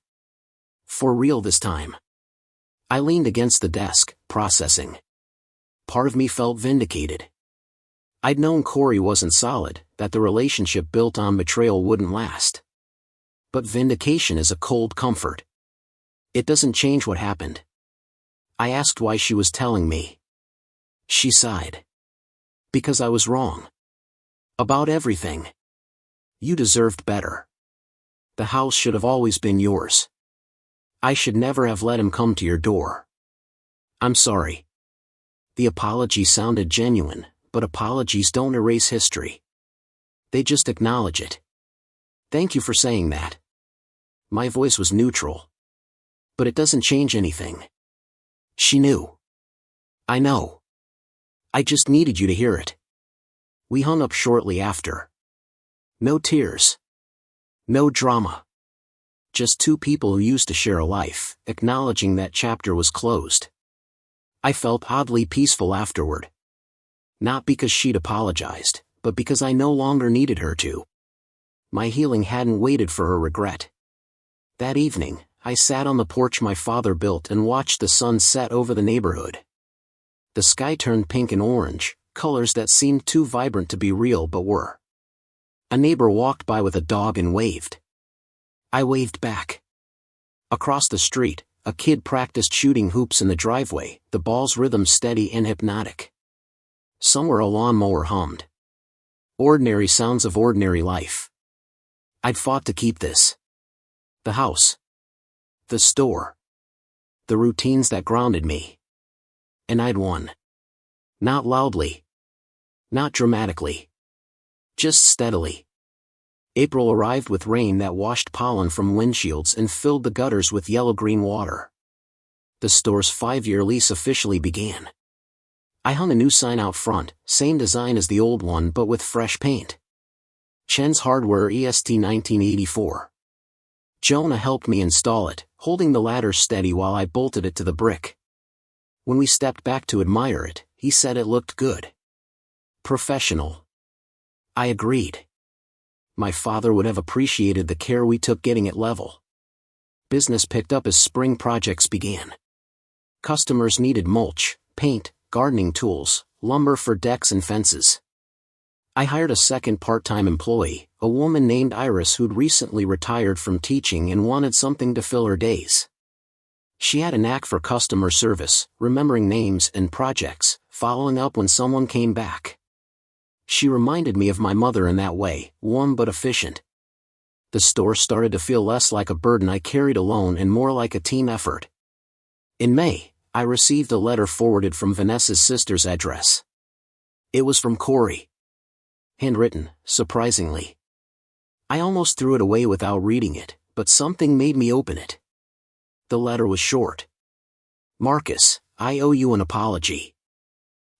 For real this time. I leaned against the desk, processing. Part of me felt vindicated. I'd known Corey wasn't solid, that the relationship built on betrayal wouldn't last. But vindication is a cold comfort. It doesn't change what happened. I asked why she was telling me. She sighed. Because I was wrong. About everything. You deserved better. The house should have always been yours. I should never have let him come to your door. I'm sorry. The apology sounded genuine, but apologies don't erase history. They just acknowledge it. Thank you for saying that. My voice was neutral. But it doesn't change anything. She knew. I know. I just needed you to hear it. We hung up shortly after. No tears. No drama. Just two people who used to share a life, acknowledging that chapter was closed. I felt oddly peaceful afterward. Not because she'd apologized, but because I no longer needed her to. My healing hadn't waited for her regret. That evening, I sat on the porch my father built and watched the sun set over the neighborhood. The sky turned pink and orange, colors that seemed too vibrant to be real but were. A neighbor walked by with a dog and waved. I waved back. Across the street, a kid practiced shooting hoops in the driveway, the ball's rhythm steady and hypnotic. Somewhere a lawnmower hummed. Ordinary sounds of ordinary life. I'd fought to keep this. The house. The store. The routines that grounded me. And I'd won. Not loudly. Not dramatically. Just steadily. April arrived with rain that washed pollen from windshields and filled the gutters with yellow-green water. The store's 5-year lease officially began. I hung a new sign out front, same design as the old one but with fresh paint. Chen's Hardware EST 1984. Jonah helped me install it, holding the ladder steady while I bolted it to the brick. When we stepped back to admire it, he said it looked good. Professional. I agreed. My father would have appreciated the care we took getting it level. Business picked up as spring projects began. Customers needed mulch, paint, gardening tools, lumber for decks and fences. I hired a second part-time employee, a woman named Iris who'd recently retired from teaching and wanted something to fill her days. She had a knack for customer service, remembering names and projects, following up when someone came back. She reminded me of my mother in that way, warm but efficient. The store started to feel less like a burden I carried alone and more like a team effort. In May, I received a letter forwarded from Vanessa's sister's address. It was from Corey. Handwritten, surprisingly. I almost threw it away without reading it, but something made me open it. The letter was short. Marcus, I owe you an apology.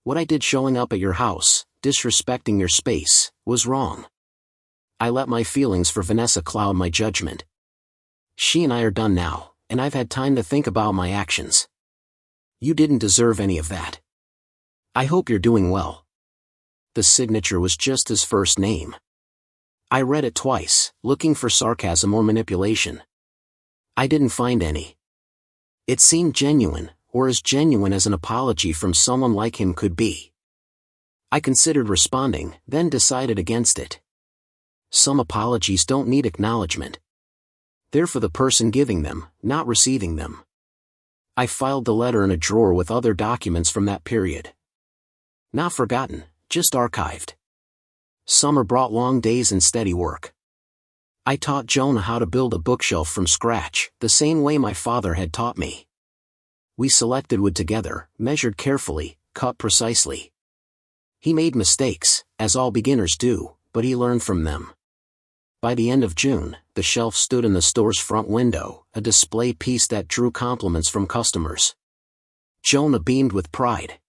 What I did showing up at your house, disrespecting your space, was wrong. I let my feelings for Vanessa cloud my judgment. She and I are done now, and I've had time to think about my actions. You didn't deserve any of that. I hope you're doing well. The signature was just his first name. I read it twice, looking for sarcasm or manipulation. I didn't find any. It seemed genuine, or as genuine as an apology from someone like him could be. I considered responding, then decided against it. Some apologies don't need acknowledgement. They're for the person giving them, not receiving them. I filed the letter in a drawer with other documents from that period. Not forgotten, just archived. Summer brought long days and steady work. I taught Jonah how to build a bookshelf from scratch, the same way my father had taught me. We selected wood together, measured carefully, cut precisely. He made mistakes, as all beginners do, but he learned from them. By the end of June, the shelf stood in the store's front window, a display piece that drew compliments from customers. Jonah beamed with pride.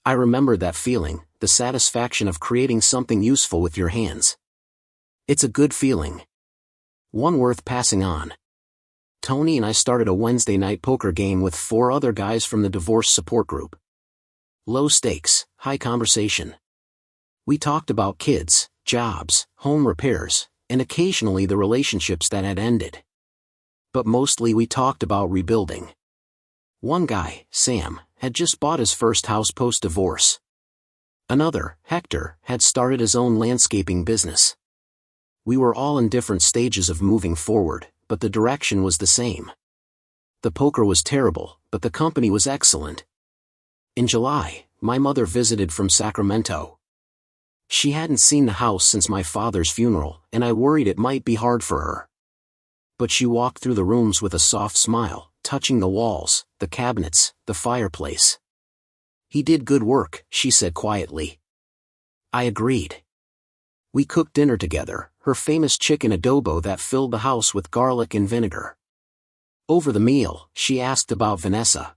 I remembered that feeling, the satisfaction of creating something useful with your hands. It's a good feeling. One worth passing on. Tony and I started a Wednesday night poker game with 4 other guys from the divorce support group. Low stakes, high conversation. We talked about kids, jobs, home repairs, and occasionally the relationships that had ended. But mostly we talked about rebuilding. One guy, Sam, had just bought his first house post-divorce. Another, Hector, had started his own landscaping business. We were all in different stages of moving forward, but the direction was the same. The poker was terrible, but the company was excellent. In July, my mother visited from Sacramento. She hadn't seen the house since my father's funeral, and I worried it might be hard for her. But she walked through the rooms with a soft smile, touching the walls, the cabinets, the fireplace. "He did good work," she said quietly. I agreed. We cooked dinner together, her famous chicken adobo that filled the house with garlic and vinegar. Over the meal, she asked about Vanessa.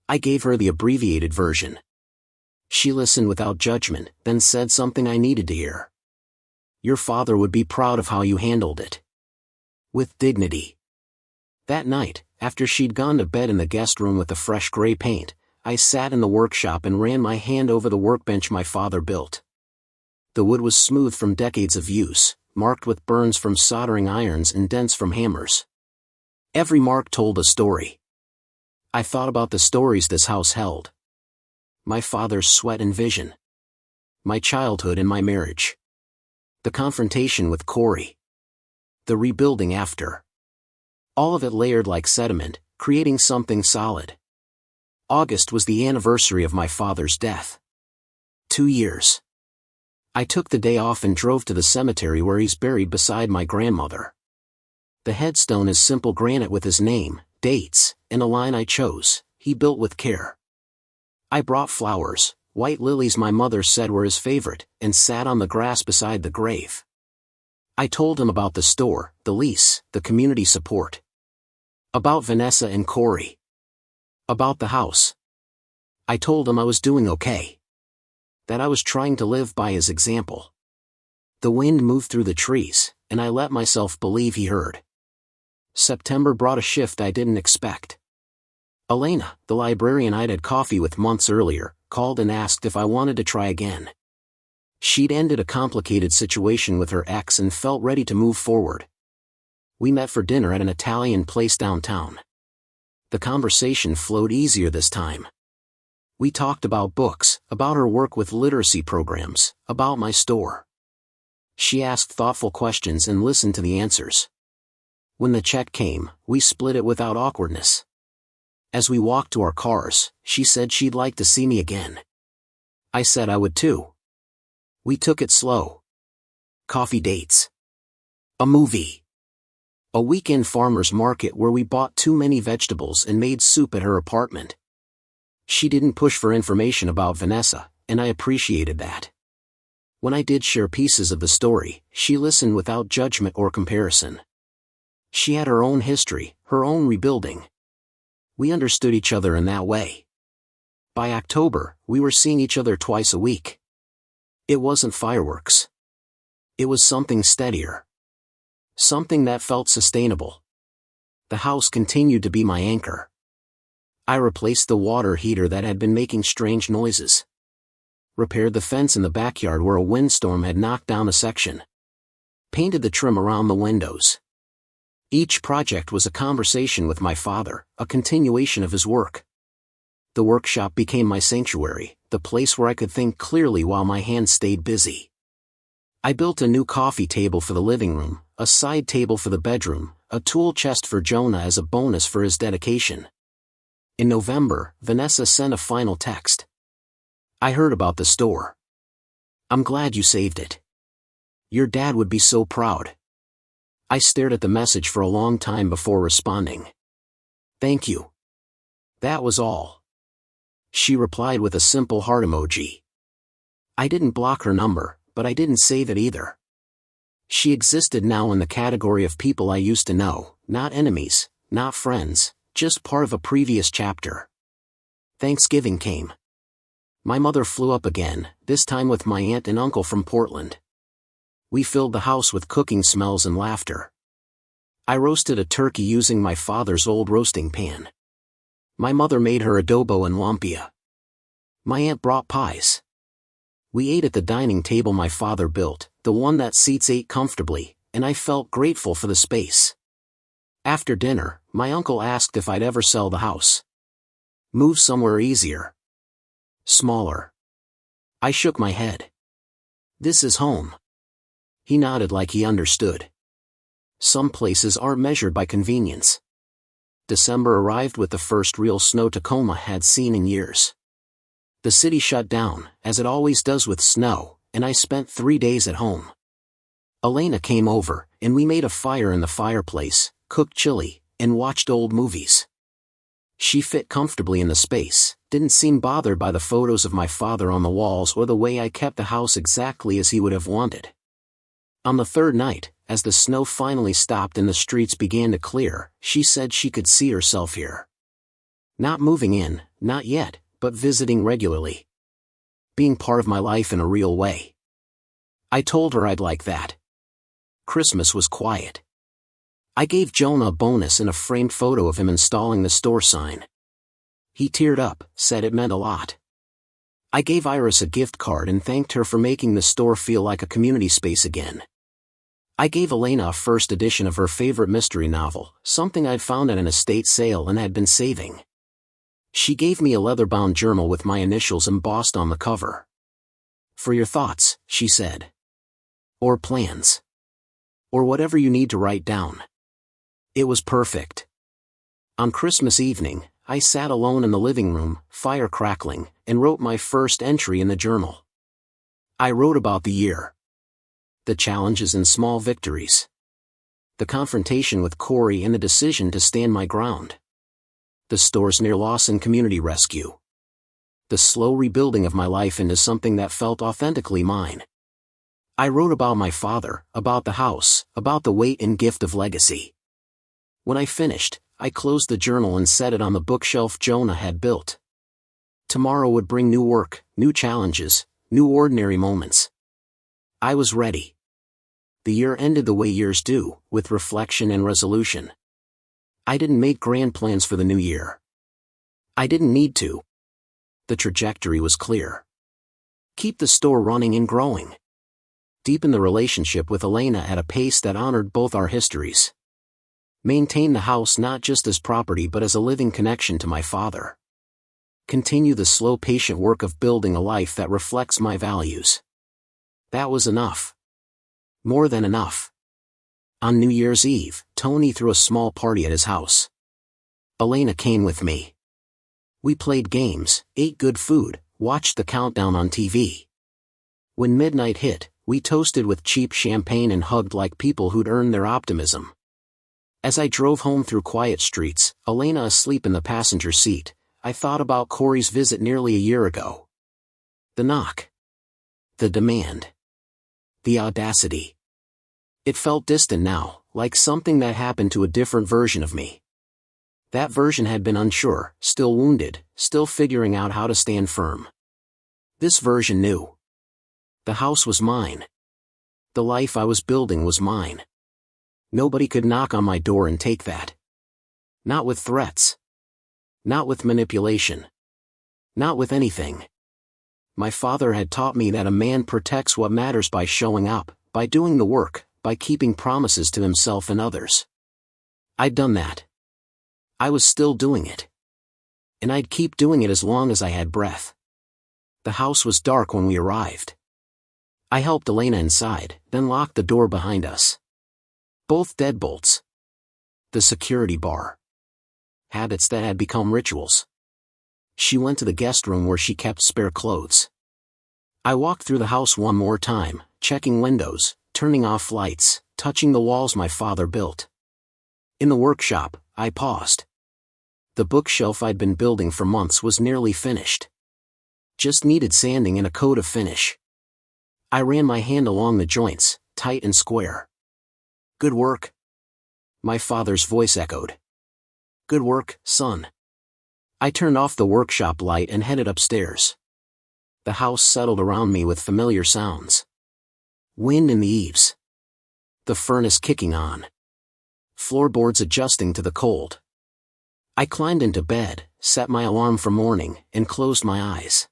I gave her the abbreviated version. She listened without judgment, then said something I needed to hear. "Your father would be proud of how you handled it." With dignity. That night, after she'd gone to bed in the guest room with the fresh gray paint, I sat in the workshop and ran my hand over the workbench my father built. The wood was smooth from decades of use, marked with burns from soldering irons and dents from hammers. Every mark told a story. I thought about the stories this house held. My father's sweat and vision. My childhood and my marriage. The confrontation with Corey. The rebuilding after. All of it layered like sediment, creating something solid. August was the anniversary of my father's death. 2 years. I took the day off and drove to the cemetery where he's buried beside my grandmother. The headstone is simple granite with his name, dates, and a line I chose, "He built with care." I brought flowers, white lilies my mother said were his favorite, and sat on the grass beside the grave. I told him about the store, the lease, the community support. About Vanessa and Corey. About the house. I told him I was doing okay. That I was trying to live by his example. The wind moved through the trees, and I let myself believe he heard. September brought a shift I didn't expect. Elena, the librarian I'd had coffee with months earlier, called and asked if I wanted to try again. She'd ended a complicated situation with her ex and felt ready to move forward. We met for dinner at an Italian place downtown. The conversation flowed easier this time. We talked about books, about her work with literacy programs, about my store. She asked thoughtful questions and listened to the answers. When the check came, we split it without awkwardness. As we walked to our cars, she said she'd like to see me again. I said I would too. We took it slow. Coffee dates. A movie. A weekend farmer's market where we bought too many vegetables and made soup at her apartment. She didn't push for information about Vanessa, and I appreciated that. When I did share pieces of the story, she listened without judgment or comparison. She had her own history, her own rebuilding. We understood each other in that way. By October, we were seeing each other twice a week. It wasn't fireworks. It was something steadier. Something that felt sustainable. The house continued to be my anchor. I replaced the water heater that had been making strange noises. Repaired the fence in the backyard where a windstorm had knocked down a section. Painted the trim around the windows. Each project was a conversation with my father, a continuation of his work. The workshop became my sanctuary, the place where I could think clearly while my hands stayed busy. I built a new coffee table for the living room, a side table for the bedroom, a tool chest for Jonah as a bonus for his dedication. In November, Vanessa sent a final text. "I heard about the store. I'm glad you saved it. Your dad would be so proud." I stared at the message for a long time before responding. "Thank you." That was all. She replied with a simple heart emoji. I didn't block her number, but I didn't save it either. She existed now in the category of people I used to know, not enemies, not friends, just part of a previous chapter. Thanksgiving came. My mother flew up again, this time with my aunt and uncle from Portland. We filled the house with cooking smells and laughter. I roasted a turkey using my father's old roasting pan. My mother made her adobo and lumpia. My aunt brought pies. We ate at the dining table my father built, the one that seats 8 comfortably, and I felt grateful for the space. After dinner, my uncle asked if I'd ever sell the house. Move somewhere easier. Smaller. I shook my head. This is home. He nodded like he understood. Some places aren't measured by convenience. December arrived with the first real snow Tacoma had seen in years. The city shut down, as it always does with snow, and I spent 3 days at home. Elena came over, and we made a fire in the fireplace, cooked chili, and watched old movies. She fit comfortably in the space, didn't seem bothered by the photos of my father on the walls or the way I kept the house exactly as he would have wanted. On the third night, as the snow finally stopped and the streets began to clear, she said she could see herself here. Not moving in, not yet, but visiting regularly. Being part of my life in a real way. I told her I'd like that. Christmas was quiet. I gave Jonah a bonus and a framed photo of him installing the store sign. He teared up, said it meant a lot. I gave Iris a gift card and thanked her for making the store feel like a community space again. I gave Elena a first edition of her favorite mystery novel, something I'd found at an estate sale and had been saving. She gave me a leather-bound journal with my initials embossed on the cover. For your thoughts, she said. Or plans. Or whatever you need to write down. It was perfect. On Christmas evening, I sat alone in the living room, fire crackling, and wrote my first entry in the journal. I wrote about the year. The challenges and small victories. The confrontation with Corey and the decision to stand my ground. The store's near loss and community rescue. The slow rebuilding of my life into something that felt authentically mine. I wrote about my father, about the house, about the weight and gift of legacy. When I finished, I closed the journal and set it on the bookshelf Jonah had built. Tomorrow would bring new work, new challenges, new ordinary moments. I was ready. The year ended the way years do, with reflection and resolution. I didn't make grand plans for the new year. I didn't need to. The trajectory was clear. Keep the store running and growing. Deepen the relationship with Elena at a pace that honored both our histories. Maintain the house not just as property but as a living connection to my father. Continue the slow patient work of building a life that reflects my values. That was enough. More than enough. On New Year's Eve, Tony threw a small party at his house. Elena came with me. We played games, ate good food, watched the countdown on TV. When midnight hit, we toasted with cheap champagne and hugged like people who'd earned their optimism. As I drove home through quiet streets, Elena asleep in the passenger seat, I thought about Corey's visit nearly a year ago. The knock. The demand. The audacity. It felt distant now, like something that happened to a different version of me. That version had been unsure, still wounded, still figuring out how to stand firm. This version knew. The house was mine. The life I was building was mine. Nobody could knock on my door and take that. Not with threats. Not with manipulation. Not with anything. My father had taught me that a man protects what matters by showing up, by doing the work, by keeping promises to himself and others. I'd done that. I was still doing it. And I'd keep doing it as long as I had breath. The house was dark when we arrived. I helped Elena inside, then locked the door behind us. Both deadbolts. The security bar. Habits that had become rituals. She went to the guest room where she kept spare clothes. I walked through the house one more time, checking windows, turning off lights, touching the walls my father built. In the workshop, I paused. The bookshelf I'd been building for months was nearly finished. Just needed sanding and a coat of finish. I ran my hand along the joints, tight and square. Good work. My father's voice echoed. Good work, son. I turned off the workshop light and headed upstairs. The house settled around me with familiar sounds. Wind in the eaves. The furnace kicking on. floorboards adjusting to the cold. I climbed into bed, set my alarm for morning, and closed my eyes.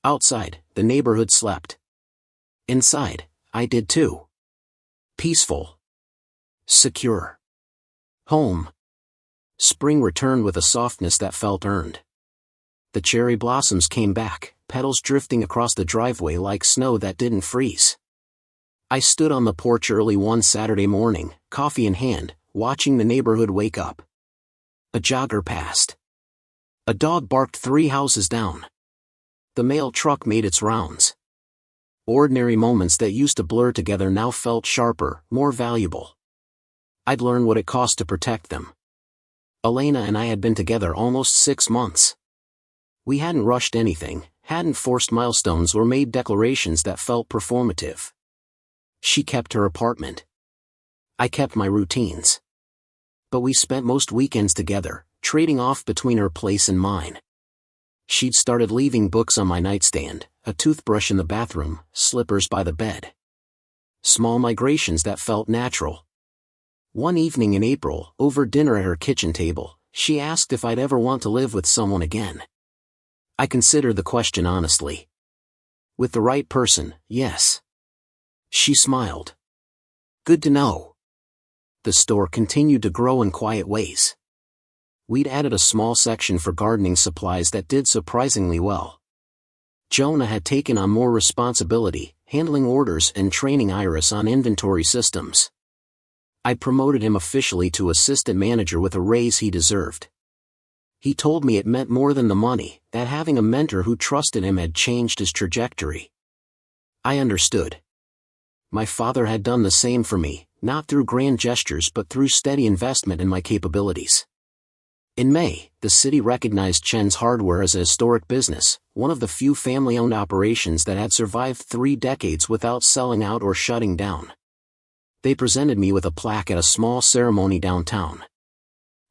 Outside, the neighborhood slept. Inside, I did too. Peaceful. Secure. Home. Spring returned with a softness that felt earned. The cherry blossoms came back, petals drifting across the driveway like snow that didn't freeze. I stood on the porch early one Saturday morning, coffee in hand, watching the neighborhood wake up. A jogger passed. A dog barked 3 houses down. The mail truck made its rounds. Ordinary moments that used to blur together now felt sharper, more valuable. I'd learned what it cost to protect them. Elena and I had been together almost 6 months. We hadn't rushed anything, hadn't forced milestones or made declarations that felt performative. She kept her apartment. I kept my routines. But we spent most weekends together, trading off between her place and mine. She'd started leaving books on my nightstand, a toothbrush in the bathroom, slippers by the bed. Small migrations that felt natural. One evening in April, over dinner at her kitchen table, she asked if I'd ever want to live with someone again. I considered the question honestly. With the right person, yes. She smiled. Good to know. The store continued to grow in quiet ways. We'd added a small section for gardening supplies that did surprisingly well. Jonah had taken on more responsibility, handling orders and training Iris on inventory systems. I promoted him officially to assistant manager with a raise he deserved. He told me it meant more than the money, that having a mentor who trusted him had changed his trajectory. I understood. My father had done the same for me, not through grand gestures but through steady investment in my capabilities. In May, the city recognized Chen's Hardware as a historic business, one of the few family-owned operations that had survived 3 decades without selling out or shutting down. They presented me with a plaque at a small ceremony downtown.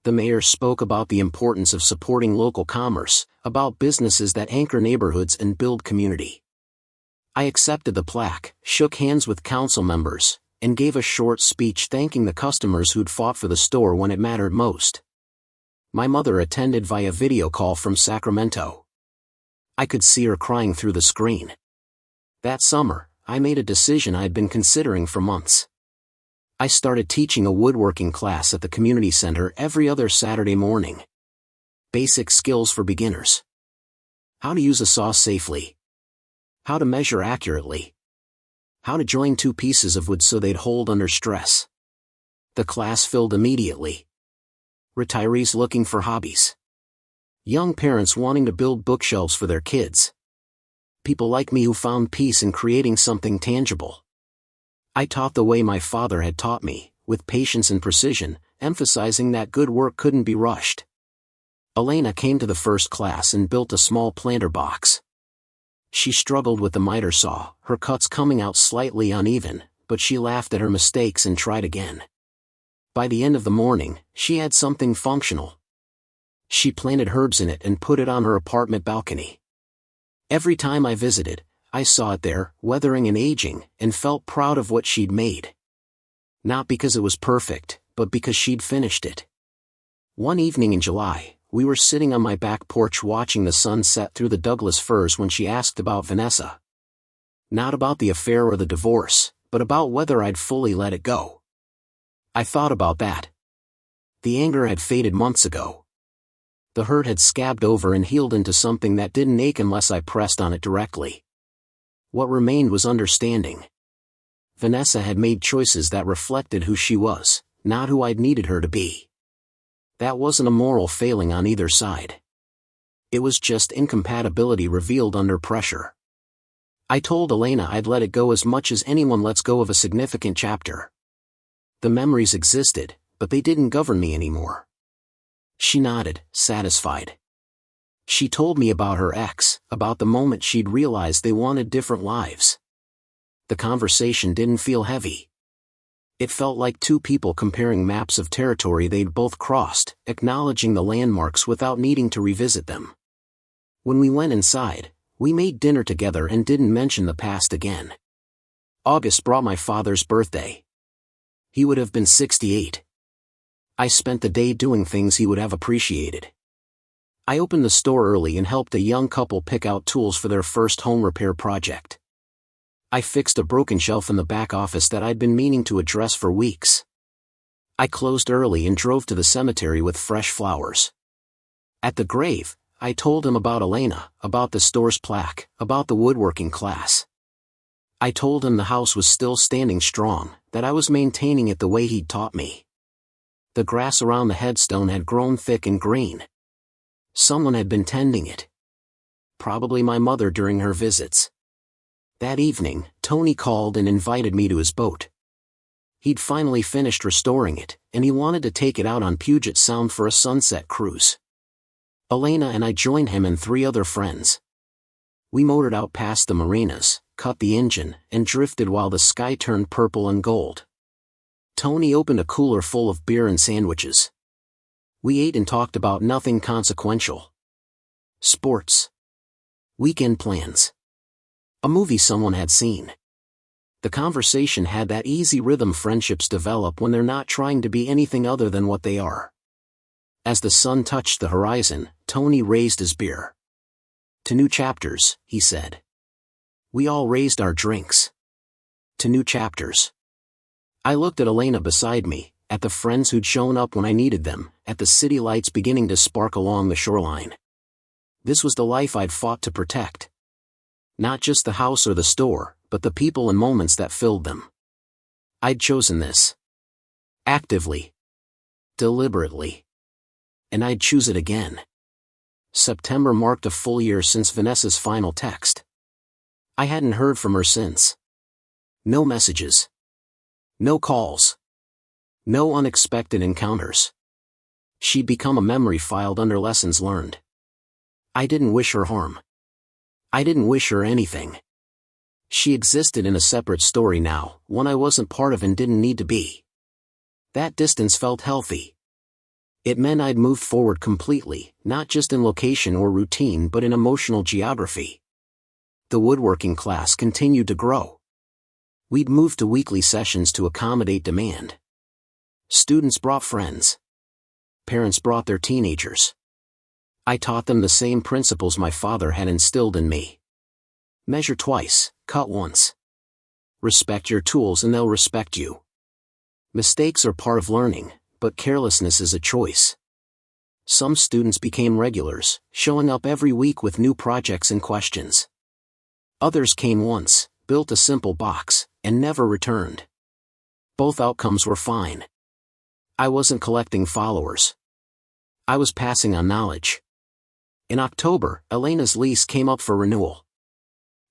The mayor spoke about the importance of supporting local commerce, about businesses that anchor neighborhoods and build community. I accepted the plaque, shook hands with council members, and gave a short speech thanking the customers who'd fought for the store when it mattered most. My mother attended via video call from Sacramento. I could see her crying through the screen. That summer, I made a decision I'd been considering for months. I started teaching a woodworking class at the community center every other Saturday morning. Basic skills for beginners. How to use a saw safely. How to measure accurately. How to join 2 pieces of wood so they'd hold under stress. The class filled immediately. Retirees looking for hobbies. Young parents wanting to build bookshelves for their kids. People like me who found peace in creating something tangible. I taught the way my father had taught me, with patience and precision, emphasizing that good work couldn't be rushed. Elena came to the first class and built a small planter box. She struggled with the miter saw, her cuts coming out slightly uneven, but she laughed at her mistakes and tried again. By the end of the morning, she had something functional. She planted herbs in it and put it on her apartment balcony. Every time I visited, I saw it there, weathering and aging, and felt proud of what she'd made. Not because it was perfect, but because she'd finished it. One evening in July, we were sitting on my back porch watching the sun set through the Douglas firs when she asked about Vanessa. Not about the affair or the divorce, but about whether I'd fully let it go. I thought about that. The anger had faded months ago. The hurt had scabbed over and healed into something that didn't ache unless I pressed on it directly. What remained was understanding. Vanessa had made choices that reflected who she was, not who I'd needed her to be. That wasn't a moral failing on either side. It was just incompatibility revealed under pressure. I told Elena I'd let it go as much as anyone lets go of a significant chapter. The memories existed, but they didn't govern me anymore. She nodded, satisfied. She told me about her ex, about the moment she'd realized they wanted different lives. The conversation didn't feel heavy. It felt like 2 people comparing maps of territory they'd both crossed, acknowledging the landmarks without needing to revisit them. When we went inside, we made dinner together and didn't mention the past again. August brought my father's birthday. He would have been 68. I spent the day doing things he would have appreciated. I opened the store early and helped a young couple pick out tools for their first home repair project. I fixed a broken shelf in the back office that I'd been meaning to address for weeks. I closed early and drove to the cemetery with fresh flowers. At the grave, I told him about Elena, about the store's plaque, about the woodworking class. I told him the house was still standing strong, that I was maintaining it the way he'd taught me. The grass around the headstone had grown thick and green. Someone had been tending it. Probably my mother during her visits. That evening, Tony called and invited me to his boat. He'd finally finished restoring it, and he wanted to take it out on Puget Sound for a sunset cruise. Elena and I joined him and 3 other friends. We motored out past the marinas, cut the engine, and drifted while the sky turned purple and gold. Tony opened a cooler full of beer and sandwiches. We ate and talked about nothing consequential. Sports. Weekend plans. A movie someone had seen. The conversation had that easy rhythm friendships develop when they're not trying to be anything other than what they are. As the sun touched the horizon, Tony raised his beer. "To new chapters," he said. We all raised our drinks. To new chapters. I looked at Elena beside me, at the friends who'd shown up when I needed them, at the city lights beginning to spark along the shoreline. This was the life I'd fought to protect. Not just the house or the store, but the people and moments that filled them. I'd chosen this. Actively. Deliberately. And I'd choose it again. September marked a full year since Vanessa's final text. I hadn't heard from her since. No messages. No calls. No unexpected encounters. She'd become a memory filed under lessons learned. I didn't wish her harm. I didn't wish her anything. She existed in a separate story now, one I wasn't part of and didn't need to be. That distance felt healthy. It meant I'd moved forward completely, not just in location or routine but in emotional geography. The woodworking class continued to grow. We'd moved to weekly sessions to accommodate demand. Students brought friends. Parents brought their teenagers. I taught them the same principles my father had instilled in me. Measure twice, cut once. Respect your tools and they'll respect you. Mistakes are part of learning, but carelessness is a choice. Some students became regulars, showing up every week with new projects and questions. Others came once, built a simple box, and never returned. Both outcomes were fine. I wasn't collecting followers. I was passing on knowledge. In October, Elena's lease came up for renewal.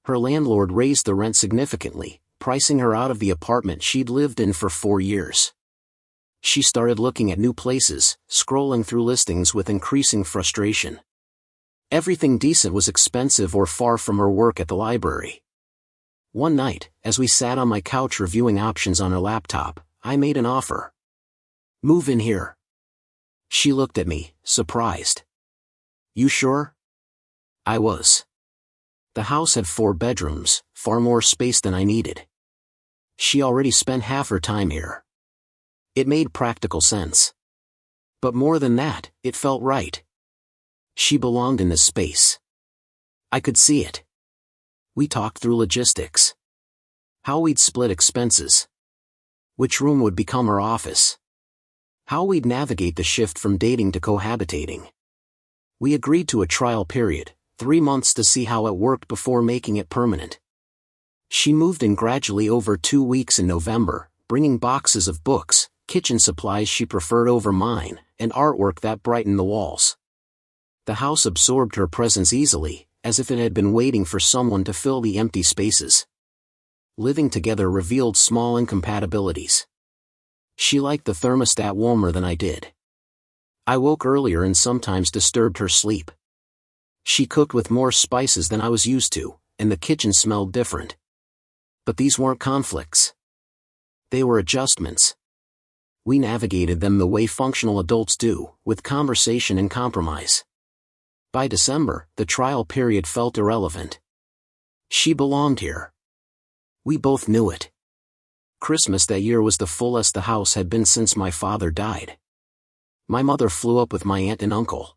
Her landlord raised the rent significantly, pricing her out of the apartment she'd lived in for 4 years. She started looking at new places, scrolling through listings with increasing frustration. Everything decent was expensive or far from her work at the library. One night, as we sat on my couch reviewing options on her laptop, I made an offer. "Move in here." She looked at me, surprised. "You sure?" I was. The house had 4 bedrooms, far more space than I needed. She already spent half her time here. It made practical sense. But more than that, it felt right. She belonged in this space. I could see it. We talked through logistics. How we'd split expenses. Which room would become her office. How we'd navigate the shift from dating to cohabitating. We agreed to a trial period, 3 months to see how it worked before making it permanent. She moved in gradually over 2 weeks in November, bringing boxes of books, kitchen supplies she preferred over mine, and artwork that brightened the walls. The house absorbed her presence easily, as if it had been waiting for someone to fill the empty spaces. Living together revealed small incompatibilities. She liked the thermostat warmer than I did. I woke earlier and sometimes disturbed her sleep. She cooked with more spices than I was used to, and the kitchen smelled different. But these weren't conflicts. They were adjustments. We navigated them the way functional adults do, with conversation and compromise. By December, the trial period felt irrelevant. She belonged here. We both knew it. Christmas that year was the fullest the house had been since my father died. My mother flew up with my aunt and uncle.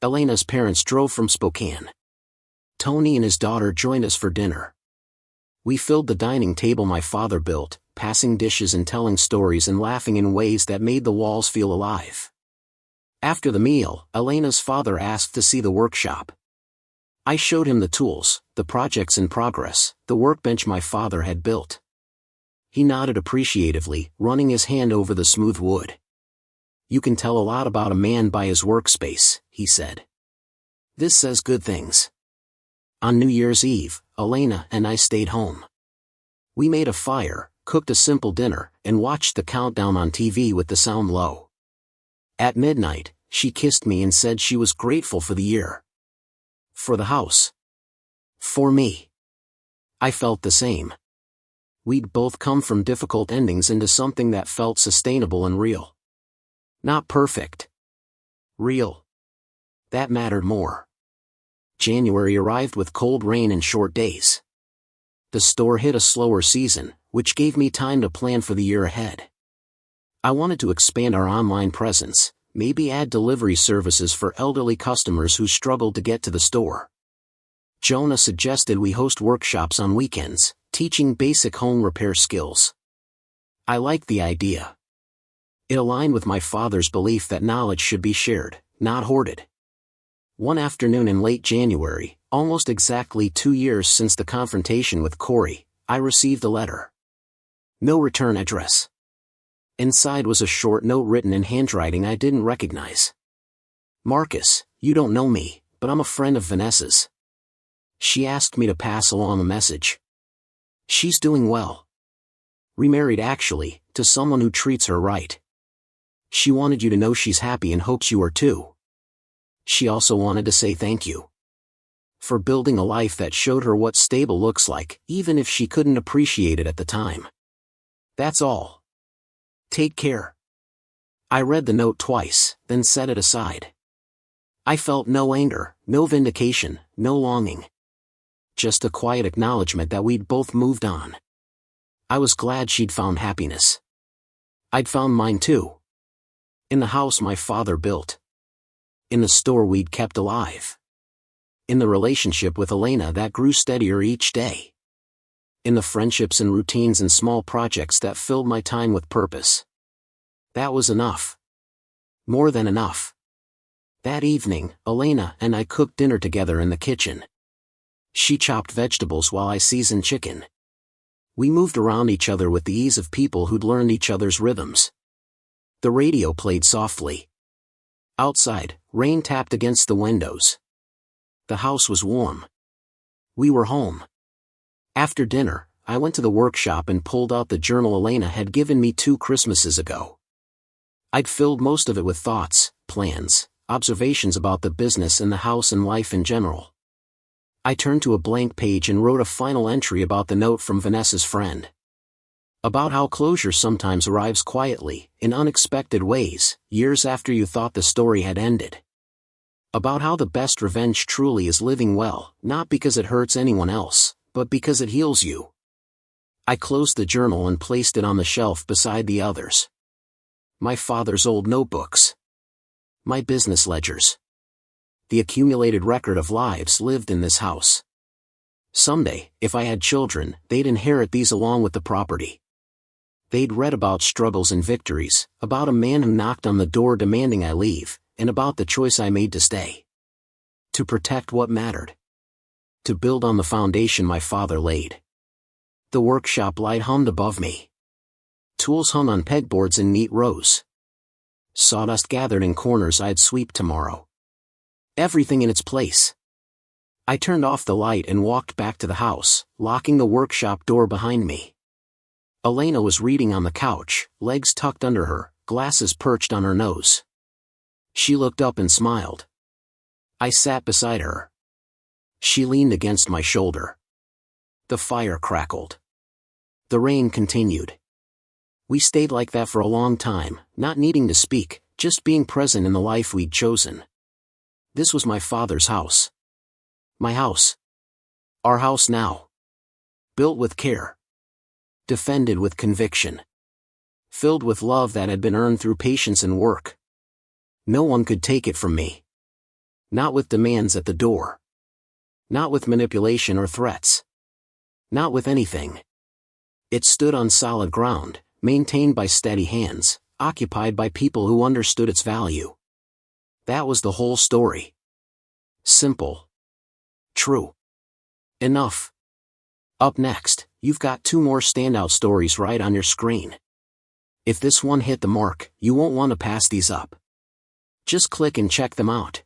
Elena's parents drove from Spokane. Tony and his daughter joined us for dinner. We filled the dining table my father built, passing dishes and telling stories and laughing in ways that made the walls feel alive. After the meal, Elena's father asked to see the workshop. I showed him the tools, the projects in progress, the workbench my father had built. He nodded appreciatively, running his hand over the smooth wood. "You can tell a lot about a man by his workspace," he said. "This says good things." On New Year's Eve, Elena and I stayed home. We made a fire, cooked a simple dinner, and watched the countdown on TV with the sound low. At midnight, she kissed me and said she was grateful for the year. For the house. For me. I felt the same. We'd both come from difficult endings into something that felt sustainable and real. Not perfect. Real. That mattered more. January arrived with cold rain and short days. The store hit a slower season, which gave me time to plan for the year ahead. I wanted to expand our online presence, maybe add delivery services for elderly customers who struggled to get to the store. Jonah suggested we host workshops on weekends, teaching basic home repair skills. I liked the idea. It aligned with my father's belief that knowledge should be shared, not hoarded. One afternoon in late January, almost exactly 2 years since the confrontation with Corey, I received a letter. No return address. Inside was a short note written in handwriting I didn't recognize. "Marcus, you don't know me, but I'm a friend of Vanessa's. She asked me to pass along a message. She's doing well. Remarried actually, to someone who treats her right. She wanted you to know she's happy and hopes you are too. She also wanted to say thank you for building a life that showed her what stable looks like, even if she couldn't appreciate it at the time. That's all. Take care." I read the note twice, then set it aside. I felt no anger, no vindication, no longing. Just a quiet acknowledgement that we'd both moved on. I was glad she'd found happiness. I'd found mine too. In the house my father built. In the store we'd kept alive. In the relationship with Elena that grew steadier each day. In the friendships and routines and small projects that filled my time with purpose. That was enough. More than enough. That evening, Elena and I cooked dinner together in the kitchen. She chopped vegetables while I seasoned chicken. We moved around each other with the ease of people who'd learned each other's rhythms. The radio played softly. Outside, rain tapped against the windows. The house was warm. We were home. After dinner, I went to the workshop and pulled out the journal Elena had given me 2 Christmases ago. I'd filled most of it with thoughts, plans, observations about the business and the house and life in general. I turned to a blank page and wrote a final entry about the note from Vanessa's friend. About how closure sometimes arrives quietly, in unexpected ways, years after you thought the story had ended. About how the best revenge truly is living well, not because it hurts anyone else, but because it heals you. I closed the journal and placed it on the shelf beside the others. My father's old notebooks. My business ledgers. The accumulated record of lives lived in this house. Someday, if I had children, they'd inherit these along with the property. They'd read about struggles and victories, about a man who knocked on the door demanding I leave, and about the choice I made to stay. To protect what mattered. To build on the foundation my father laid. The workshop light hummed above me. Tools hung on pegboards in neat rows. Sawdust gathered in corners I'd sweep tomorrow. Everything in its place. I turned off the light and walked back to the house, locking the workshop door behind me. Elena was reading on the couch, legs tucked under her, glasses perched on her nose. She looked up and smiled. I sat beside her. She leaned against my shoulder. The fire crackled. The rain continued. We stayed like that for a long time, not needing to speak, just being present in the life we'd chosen. This was my father's house. My house. Our house now. Built with care. Defended with conviction. Filled with love that had been earned through patience and work. No one could take it from me. Not with demands at the door. Not with manipulation or threats. Not with anything. It stood on solid ground, maintained by steady hands, occupied by people who understood its value. That was the whole story. Simple. True. Enough. Up next, you've got 2 more standout stories right on your screen. If this one hit the mark, you won't want to pass these up. Just click and check them out.